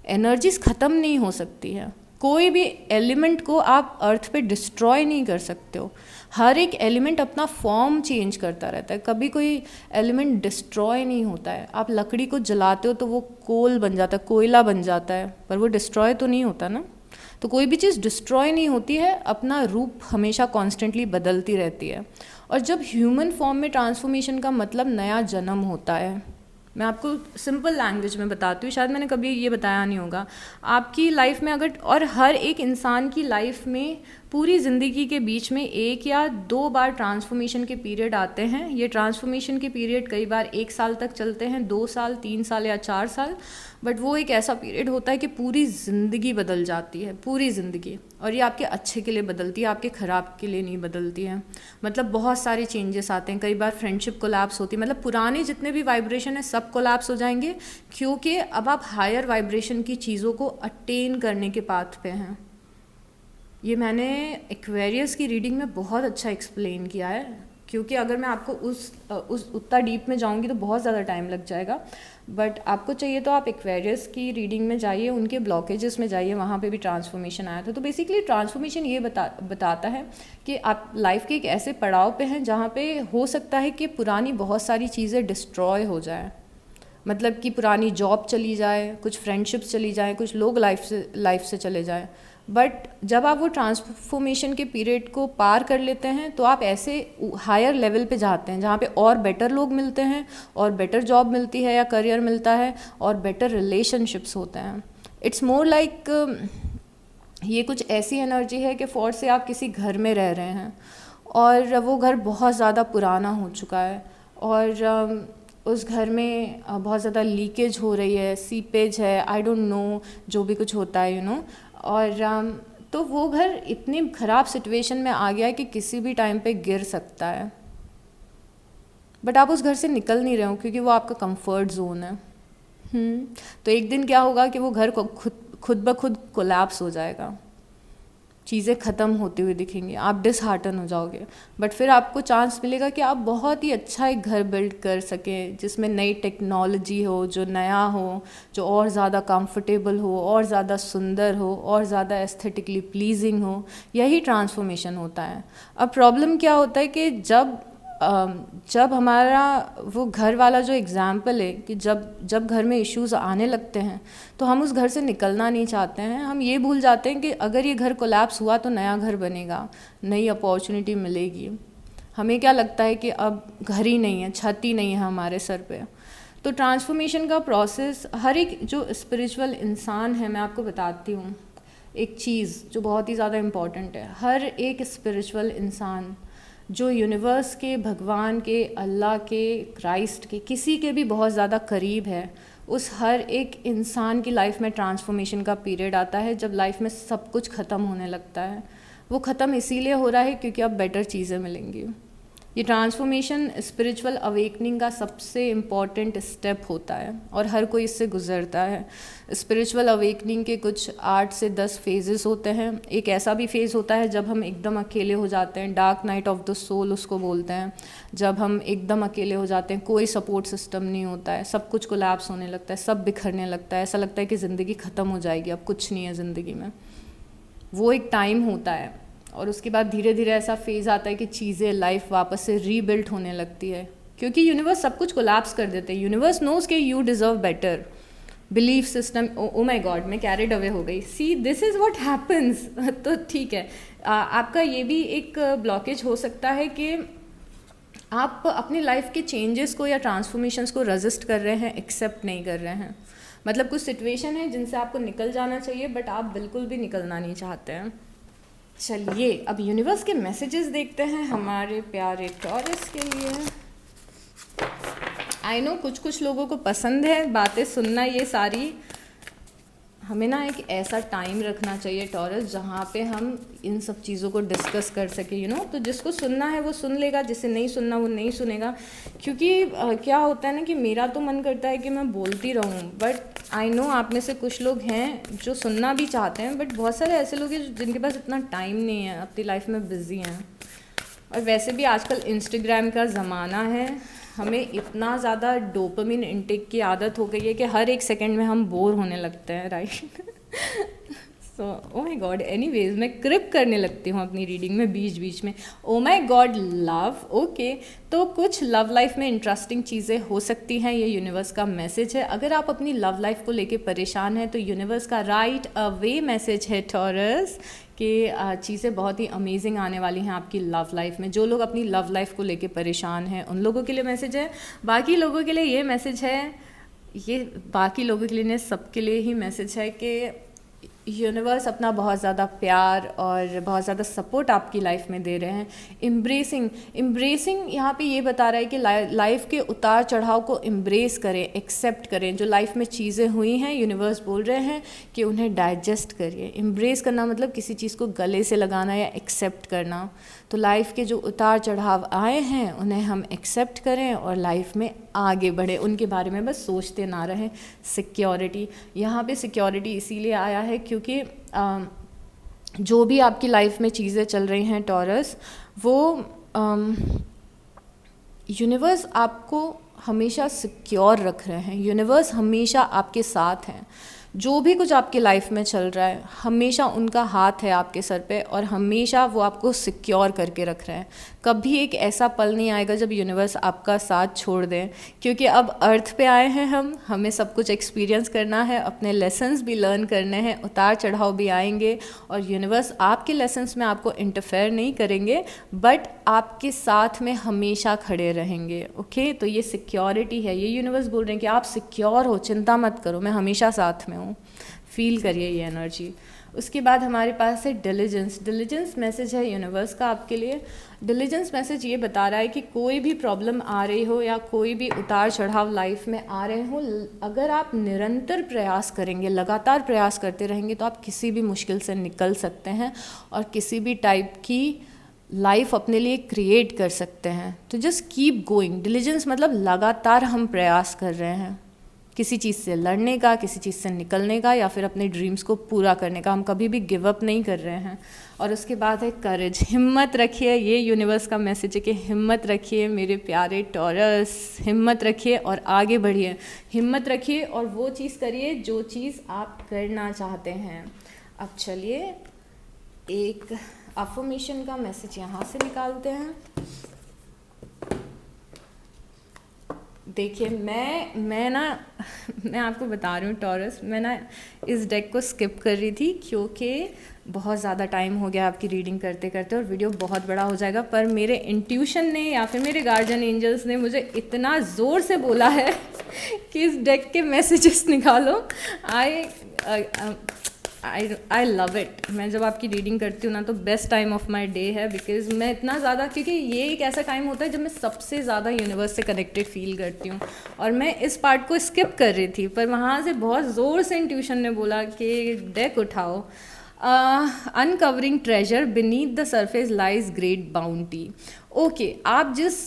एनर्जीज ख़त्म नहीं हो सकती है, कोई भी एलिमेंट को आप अर्थ पे डिस्ट्रॉय नहीं कर सकते हो। हर एक एलिमेंट अपना फॉर्म चेंज करता रहता है, कभी कोई एलिमेंट डिस्ट्रॉय नहीं होता है। आप लकड़ी को जलाते हो तो वो कोल बन जाता है, कोयला बन जाता है, पर वो डिस्ट्रॉय तो नहीं होता ना। तो कोई भी चीज़ डिस्ट्रॉय नहीं होती है, अपना रूप हमेशा कॉन्स्टेंटली बदलती रहती है। और जब ह्यूमन फॉर्म में ट्रांसफॉर्मेशन का मतलब नया जन्म होता है, मैं आपको सिंपल लैंग्वेज में बताती हूँ, शायद मैंने कभी ये बताया नहीं होगा। आपकी लाइफ में अगर, और हर एक इंसान की लाइफ में पूरी ज़िंदगी के बीच में 1 या 2 बार ट्रांसफॉर्मेशन के पीरियड आते हैं। ये ट्रांसफॉर्मेशन के पीरियड कई बार 1 साल तक चलते हैं, 2 साल, 3 साल या 4 साल, बट वो एक ऐसा पीरियड होता है कि पूरी ज़िंदगी बदल जाती है, पूरी ज़िंदगी। और ये आपके अच्छे के लिए बदलती है, आपके ख़राब के लिए नहीं बदलती है। मतलब बहुत सारे चेंजेस आते हैं, कई बार फ्रेंडशिप कोलैप्स होती है, मतलब पुराने जितने भी वाइब्रेशन है सब कोलैप्स हो जाएंगे, क्योंकि अब आप हायर वाइब्रेशन की चीज़ों को अटेन करने के पाथ पे हैं। ये मैंने एक्वेरियस की रीडिंग में बहुत अच्छा एक्सप्लेन किया है, क्योंकि अगर मैं आपको उस उतना डीप में जाऊंगी तो बहुत ज़्यादा टाइम लग जाएगा। बट आपको चाहिए तो आप एक्वेरियस की रीडिंग में जाइए, उनके ब्लॉकेजेस में जाइए, वहाँ पे भी ट्रांसफॉर्मेशन आया था। तो बेसिकली ट्रांसफॉर्मेशन ये बताता है कि आप लाइफ के एक ऐसे पड़ाव पे हैं जहाँ पे हो सकता है कि पुरानी बहुत सारी चीज़ें डिस्ट्रॉय हो जाए, मतलब कि पुरानी जॉब चली जाए, कुछ फ्रेंडशिप्स चली जाए, कुछ लोग लाइफ से चले जाए। बट जब आप वो ट्रांसफॉर्मेशन के पीरियड को पार कर लेते हैं तो आप ऐसे हायर लेवल पे जाते हैं जहाँ पे और बेटर लोग मिलते हैं, और बेटर जॉब मिलती है या करियर मिलता है, और बेटर रिलेशनशिप्स होते हैं। इट्स मोर लाइक ये कुछ ऐसी एनर्जी है कि फॉर से आप किसी घर में रह रहे हैं और वो घर बहुत ज़्यादा पुराना हो चुका है, और उस घर में बहुत ज़्यादा लीकेज हो रही है, सीपेज है, आई डोंट नो, जो भी कुछ होता है, यू नो। और तो वो घर इतनी ख़राब सिचुएशन में आ गया है कि किसी भी टाइम पे गिर सकता है, बट आप उस घर से निकल नहीं रहे हो क्योंकि वो आपका कंफर्ट जोन है। तो एक दिन क्या होगा कि वो घर को खुद ब खुद कोलैप्स हो जाएगा, चीज़ें ख़त्म होती हुई दिखेंगी, आप डिसहार्टन हो जाओगे। बट फिर आपको चांस मिलेगा कि आप बहुत ही अच्छा एक घर बिल्ड कर सकें जिसमें नई टेक्नोलॉजी हो, जो नया हो, जो और ज़्यादा कंफर्टेबल हो, और ज़्यादा सुंदर हो, और ज़्यादा एस्थेटिकली प्लीजिंग हो। यही ट्रांसफॉर्मेशन होता है। अब प्रॉब्लम क्या होता है कि जब हमारा वो घर वाला जो एग्ज़ाम्पल है कि जब घर में इश्यूज़ आने लगते हैं तो हम उस घर से निकलना नहीं चाहते हैं। हम ये भूल जाते हैं कि अगर ये घर कोलैप्स हुआ तो नया घर बनेगा, नई अपॉर्चुनिटी मिलेगी। हमें क्या लगता है कि अब घर ही नहीं है, छत ही नहीं है हमारे सर पे। तो ट्रांसफॉर्मेशन का प्रोसेस हर एक जो स्पिरिचुअल इंसान है, मैं आपको बताती हूँ एक चीज़ जो बहुत ही ज़्यादा इम्पॉर्टेंट है। हर एक स्पिरिचुअल इंसान जो यूनिवर्स के, भगवान के, अल्लाह के, क्राइस्ट के, किसी के भी बहुत ज़्यादा करीब है, उस हर एक इंसान की लाइफ में ट्रांसफॉर्मेशन का पीरियड आता है जब लाइफ में सब कुछ ख़त्म होने लगता है। वो ख़त्म इसीलिए हो रहा है क्योंकि अब बेटर चीज़ें मिलेंगी। ये ट्रांसफॉर्मेशन स्पिरिचुअल अवेकनिंग का सबसे इम्पॉर्टेंट स्टेप होता है और हर कोई इससे गुजरता है। स्पिरिचुअल अवेकनिंग के कुछ 8 से 10 फेजेस होते हैं। एक ऐसा भी फेज़ होता है जब हम एकदम अकेले हो जाते हैं, dark night of the soul उसको बोलते हैं, जब हम एकदम अकेले हो जाते हैं, कोई सपोर्ट सिस्टम नहीं होता है, सब कुछ कोलैप्स होने लगता है, सब बिखरने लगता है, ऐसा लगता है कि ज़िंदगी ख़त्म हो जाएगी, अब कुछ नहीं है ज़िंदगी में। वो एक टाइम होता है और उसके बाद धीरे धीरे ऐसा फेज़ आता है कि चीज़ें, लाइफ वापस से रीबिल्ड होने लगती है क्योंकि यूनिवर्स सब कुछ कोलैप्स कर देते हैं। यूनिवर्स नोज के you deserve better. Belief system, oh my God, मैं कैरिड अवे हो गई। See this is what happens. तो ठीक है, आपका ये भी एक ब्लॉकेज हो सकता है कि आप अपनी लाइफ के चेंजेस को या ट्रांसफॉर्मेशंस को रेजिस्ट कर रहे हैं, एक्सेप्ट नहीं कर रहे हैं। मतलब कुछ सिचुएशन है जिनसे आपको निकल जाना चाहिए बट आप बिल्कुल भी निकलना नहीं चाहते हैं। चलिए अब यूनिवर्स के मैसेजेस देखते हैं हमारे प्यारे टॉरस के लिए। आई नो कुछ लोगों को पसंद है बातें सुनना ये सारी। हमें ना एक ऐसा टाइम रखना चाहिए टॉरस जहाँ पे हम इन सब चीज़ों को डिस्कस कर सके, यू नो। तो जिसको सुनना है वो सुन लेगा, जिसे नहीं सुनना वो नहीं सुनेगा। क्योंकि क्या होता है ना कि मेरा तो मन करता है कि मैं बोलती रहूँ, बट आई नो आप में से कुछ लोग हैं जो सुनना भी चाहते हैं, बट बहुत सारे ऐसे लोग हैं जिनके पास इतना टाइम नहीं है, अपनी लाइफ में बिज़ी हैं। और वैसे भी आजकल इंस्टाग्राम का ज़माना है, हमें इतना ज़्यादा डोपामिन इंटेक की आदत हो गई है कि हर एक सेकंड में हम बोर होने लगते हैं, right. So O my God, anyways मैं क्रिप करने लगती हूँ अपनी रीडिंग में बीच बीच में। ओ माई गॉड, लव, ओके। तो कुछ लव लाइफ में इंटरेस्टिंग चीज़ें हो सकती हैं, ये यूनिवर्स का मैसेज है। अगर आप अपनी लव लाइफ को लेके परेशान हैं तो यूनिवर्स का राइट अवे मैसेज है टॉरस कि चीज़ें बहुत ही अमेजिंग आने वाली हैं आपकी लव लाइफ में। जो लोग अपनी लव लाइफ को लेके परेशान हैं उन लोगों के लिए मैसेज है। बाकी लोगों के लिए ये मैसेज है, ये बाकी लोगों के लिए नहीं, सबके लिए ही मैसेज है कि यूनिवर्स अपना बहुत ज़्यादा प्यार और बहुत ज़्यादा सपोर्ट आपकी लाइफ में दे रहे हैं। इम्ब्रेसिंग यहाँ पे ये बता रहा है कि लाइफ के उतार चढ़ाव को इम्ब्रेस करें, एक्सेप्ट करें। जो लाइफ में चीज़ें हुई हैं, यूनिवर्स बोल रहे हैं कि उन्हें डाइजेस्ट करिए। इम्ब्रेस करना मतलब किसी चीज़ को गले से लगाना या एक्सेप्ट करना। तो लाइफ के जो उतार चढ़ाव आए हैं उन्हें हम एक्सेप्ट करें और लाइफ में आगे बढ़े, उनके बारे में बस सोचते ना रहें। सिक्योरिटी, यहाँ पे सिक्योरिटी इसीलिए आया है क्योंकि जो भी आपकी लाइफ में चीज़ें चल रही हैं टॉरस, वो यूनिवर्स आपको हमेशा सिक्योर रख रहे हैं। यूनिवर्स हमेशा आपके साथ हैं। जो भी कुछ आपकी लाइफ में चल रहा है हमेशा उनका हाथ है आपके सर पे और हमेशा वो आपको सिक्योर करके रख रहे हैं। कभी एक ऐसा पल नहीं आएगा जब यूनिवर्स आपका साथ छोड़ दें, क्योंकि अब अर्थ पे आए हैं हमें सब कुछ एक्सपीरियंस करना है, अपने लेसन्स भी लर्न करने हैं, उतार चढ़ाव भी आएंगे और यूनिवर्स आपके लेसन्स में आपको इंटरफेयर नहीं करेंगे बट आपके साथ में हमेशा खड़े रहेंगे। ओके, तो ये सिक्योरिटी है। ये यूनिवर्स बोल रहे हैं कि आप सिक्योर हो, चिंता मत करो, मैं हमेशा साथ में हूँ। फील करिए ये एनर्जी। उसके बाद हमारे पास है डिलीजेंस मैसेज है यूनिवर्स का आपके लिए। डिलीजेंस मैसेज ये बता रहा है कि कोई भी प्रॉब्लम आ रही हो या कोई भी उतार चढ़ाव लाइफ में आ रहे हो, अगर आप निरंतर प्रयास करेंगे, लगातार प्रयास करते रहेंगे तो आप किसी भी मुश्किल से निकल सकते हैं और किसी भी टाइप की लाइफ अपने लिए क्रिएट कर सकते हैं। तो जस्ट कीप गोइंग। डिलीजेंस मतलब लगातार हम प्रयास कर रहे हैं किसी चीज़ से लड़ने का, किसी चीज़ से निकलने का या फिर अपने ड्रीम्स को पूरा करने का। हम कभी भी गिव अप नहीं कर रहे हैं। और उसके बाद है करेज, हिम्मत रखिए। ये यूनिवर्स का मैसेज है कि हिम्मत रखिए मेरे प्यारे टॉरस, हिम्मत रखिए और आगे बढ़िए। हिम्मत रखिए और वो चीज़ करिए जो चीज़ आप करना चाहते हैं। अब चलिए एक अफर्मेशन का मैसेज यहाँ से निकालते हैं। देखिए मैं ना मैं आपको बता रही हूँ टॉरस, मैं ना इस डेक को स्किप कर रही थी क्योंकि बहुत ज़्यादा टाइम हो गया आपकी रीडिंग करते करते और वीडियो बहुत बड़ा हो जाएगा। पर मेरे इंट्यूशन ने या फिर मेरे गार्जियन एंजल्स ने मुझे इतना ज़ोर से बोला है कि इस डेक के मैसेजेस निकालो। I love it. मैं जब आपकी रीडिंग करती हूँ ना तो best time of my day है, बिकॉज मैं इतना ज़्यादा, क्योंकि ये एक ऐसा टाइम होता है जब मैं सबसे ज़्यादा यूनिवर्स से कनेक्टेड फील करती हूँ। और मैं इस पार्ट को स्किप कर रही थी पर वहाँ से बहुत ज़ोर से इंट्यूशन ने बोला कि डेक उठाओ। Uncovering treasure beneath the surface lies great bounty. Okay, आप जिस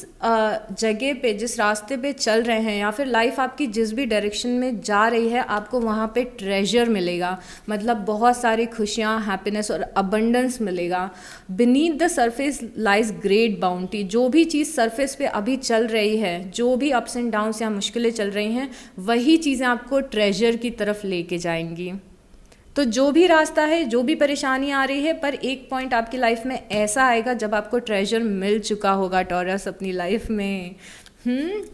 जगह पे, जिस रास्ते पे चल रहे हैं या फिर लाइफ आपकी जिस भी डायरेक्शन में जा रही है, आपको वहाँ पे ट्रेजर मिलेगा, मतलब बहुत सारी खुशियाँ, हैप्पीनेस और अबंडेंस मिलेगा। Beneath the surface lies great bounty. जो भी चीज़ सरफेस पे अभी चल रही है, जो भी अप्स एंड डाउन्स या मुश्किलें चल रही हैं, वही चीज़ें आपको ट्रेजर की तरफ लेके जाएंगी। तो जो भी रास्ता है, जो भी परेशानी आ रही है, पर एक पॉइंट आपकी लाइफ में ऐसा आएगा जब आपको ट्रेजर मिल चुका होगा टॉरस अपनी लाइफ में।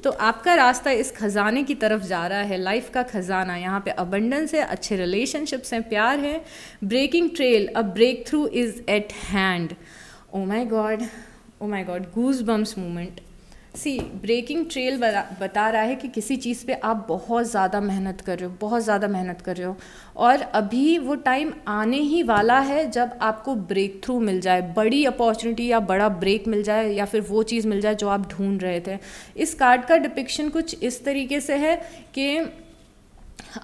तो आपका रास्ता इस खजाने की तरफ जा रहा है, लाइफ का खजाना। यहाँ पे अबंडेंस है, अच्छे रिलेशनशिप्स हैं, प्यार है। Breaking trail, a breakthrough is at hand. Oh my god, oh my god, goose bumps movement. See, breaking trail बता रहा है कि किसी चीज़ पे आप बहुत ज़्यादा मेहनत कर रहे हो, बहुत ज़्यादा मेहनत कर रहे हो, और अभी वो टाइम आने ही वाला है जब आपको ब्रेक थ्रू मिल जाए, बड़ी अपॉर्चुनिटी या बड़ा ब्रेक मिल जाए, या फिर वो चीज़ मिल जाए जो आप ढूंढ रहे थे। इस कार्ड का डिपिक्शन कुछ इस तरीके से है कि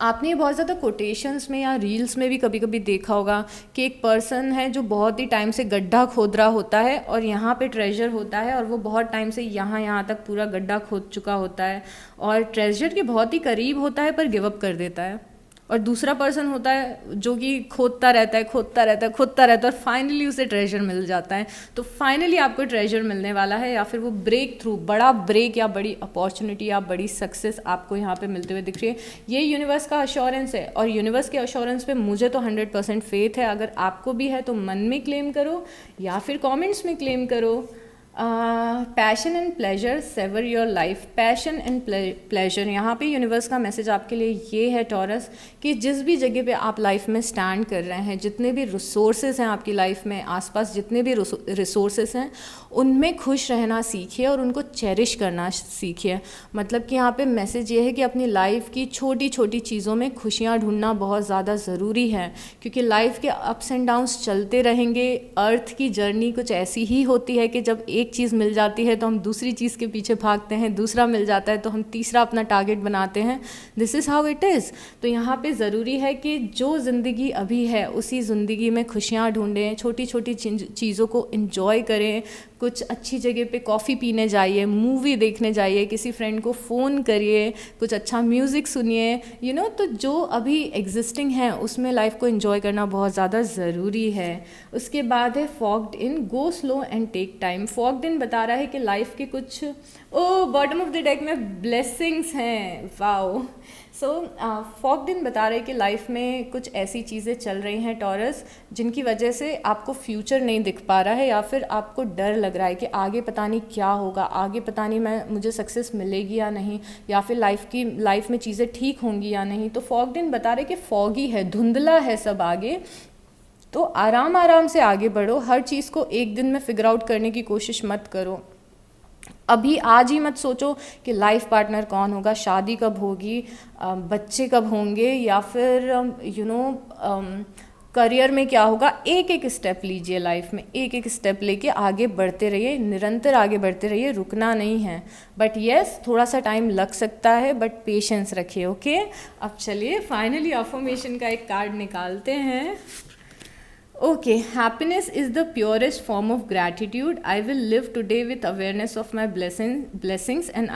आपने बहुत ज़्यादा कोटेशंस में या रील्स में भी कभी कभी देखा होगा कि एक पर्सन है जो बहुत ही टाइम से गड्ढा खोद रहा होता है और यहाँ पे ट्रेजर होता है, और वो बहुत टाइम से यहाँ तक पूरा गड्ढा खोद चुका होता है और ट्रेजर के बहुत ही करीब होता है पर गिव अप कर देता है। और दूसरा पर्सन होता है जो कि खोदता रहता है और फाइनली उसे ट्रेजर मिल जाता है। तो फाइनली आपको ट्रेजर मिलने वाला है, या फिर वो ब्रेक थ्रू, बड़ा ब्रेक या बड़ी अपॉर्चुनिटी या बड़ी सक्सेस आपको यहाँ पे मिलते हुए दिख रही है। ये यूनिवर्स का अश्योरेंस है, और यूनिवर्स के अश्योरेंस पे मुझे तो 100% फेथ है। अगर आपको भी है तो मन में क्लेम करो या फिर कॉमेंट्स में क्लेम करो। Passion and pleasure savour your life. Passion and pleasure, यहाँ पे यूनिवर्स का मैसेज आपके लिए ये है टॉरस कि जिस भी जगह पे आप लाइफ में स्टैंड कर रहे हैं, जितने भी रिसोर्सेज हैं आपकी लाइफ में, आसपास जितने भी रिसोर्सेज हैं, उनमें खुश रहना सीखिए और उनको चेरिश करना सीखिए। मतलब कि यहाँ पे मैसेज ये है कि अपनी लाइफ की छोटी छोटी चीज़ों में खुशियाँ ढूंढना बहुत ज़्यादा ज़रूरी है, क्योंकि लाइफ के अप्स एंड डाउन्स चलते रहेंगे। अर्थ की जर्नी कुछ ऐसी ही होती है कि जब एक चीज़ मिल जाती है तो हम दूसरी चीज़ के पीछे भागते हैं, दूसरा मिल जाता है तो हम तीसरा अपना टारगेट बनाते हैं। This is how it is. तो यहाँ पे ज़रूरी है कि जो ज़िंदगी अभी है उसी ज़िंदगी में खुशियाँ ढूंढें, छोटी छोटी चीज़ों को एंजॉय करें। कुछ अच्छी जगह पे कॉफ़ी पीने जाइए, मूवी देखने जाइए, किसी फ्रेंड को फ़ोन करिए, कुछ अच्छा म्यूज़िक सुनिए, तो जो अभी एग्जिस्टिंग है उसमें लाइफ को एंजॉय करना बहुत ज़्यादा ज़रूरी है। उसके बाद है fogged in, go slow and take time. Fogged in बता रहा है कि लाइफ के कुछ बॉटम ऑफ द डेक में ब्लेसिंग्स हैं। वाओ। सो फॉग्ड इन बता रहे हैं कि लाइफ में कुछ ऐसी चीज़ें चल रही हैं टॉरस, जिनकी वजह से आपको फ्यूचर नहीं दिख पा रहा है, या फिर आपको डर लग रहा है कि आगे पता नहीं क्या होगा, आगे पता नहीं मुझे सक्सेस मिलेगी या नहीं, या फिर लाइफ में चीज़ें ठीक होंगी या नहीं। तो फॉग्ड इन बता रहे कि फॉगी है, धुंधला है सब आगे, तो आराम आराम से आगे बढ़ो। हर चीज़ को एक दिन में फिगर आउट करने की कोशिश मत करो। अभी आज ही मत सोचो कि लाइफ पार्टनर कौन होगा, शादी कब होगी, बच्चे कब होंगे, या फिर करियर में क्या होगा। एक एक स्टेप लीजिए लाइफ में, एक एक स्टेप लेके आगे बढ़ते रहिए, निरंतर आगे बढ़ते रहिए, रुकना नहीं है। बट येस, थोड़ा सा टाइम लग सकता है, बट पेशेंस रखिए। ओके, अब चलिए फाइनली अफर्मेशन का एक कार्ड निकालते हैं। Okay, happiness is the purest form of gratitude. I will live today with awareness of my blessings and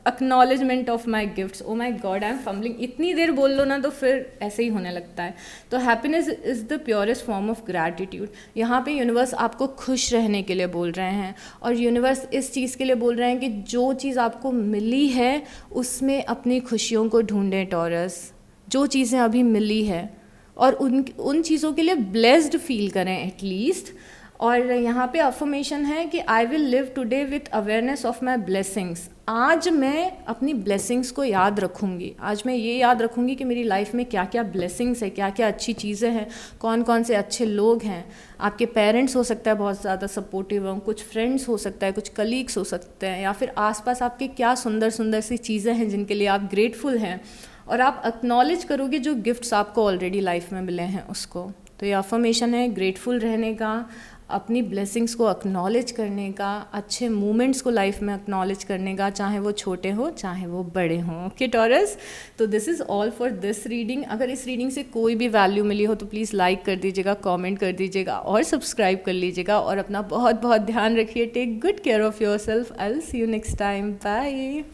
acknowledgement of my gifts. Oh my God, I am fumbling. इतनी देर बोल लो ना तो फिर ऐसे ही होने लगता है। तो happiness is the purest form of gratitude. यहाँ पे यूनिवर्स आपको खुश रहने के लिए बोल रहे हैं, और यूनिवर्स इस चीज़ के लिए बोल रहे हैं कि जो चीज़ आपको मिली है उसमें अपनी खुशियों को ढूंढें टॉरस। जो चीज़ें अभी मिली है और उन चीज़ों के लिए ब्लेस्ड फील करें एटलीस्ट। और यहाँ पे अफर्मेशन है कि I will live today with awareness of my blessings. आज मैं अपनी ब्लेसिंग्स को याद रखूँगी, आज मैं ये याद रखूँगी कि मेरी लाइफ में क्या क्या ब्लेसिंग्स है, क्या क्या अच्छी चीज़ें हैं, कौन कौन से अच्छे लोग हैं। आपके पेरेंट्स हो सकता है बहुत ज़्यादा सपोर्टिव हों, कुछ फ्रेंड्स हो सकता है, कुछ कलीग्स हो सकते हैं, या फिर आसपास आपके क्या सुंदर सुंदर सी चीज़ें हैं जिनके लिए आप ग्रेटफुल हैं, और आप एक्नॉलेज करोगे जो गिफ्ट्स आपको ऑलरेडी लाइफ में मिले हैं उसको। तो ये अफर्मेशन है ग्रेटफुल रहने का, अपनी ब्लेसिंग्स को एक्नॉलेज करने का, अच्छे मोमेंट्स को लाइफ में एक्नॉलेज करने का, चाहे वो छोटे हो चाहे वो बड़े हों। ओके टॉरस, तो this is all for this reading. अगर इस रीडिंग से कोई भी वैल्यू मिली हो तो प्लीज़ लाइक कर दीजिएगा, कमेंट कर दीजिएगा और सब्सक्राइब कर लीजिएगा, और अपना बहुत बहुत ध्यान रखिए। Take good care of yourself. I will see you next time. Bye.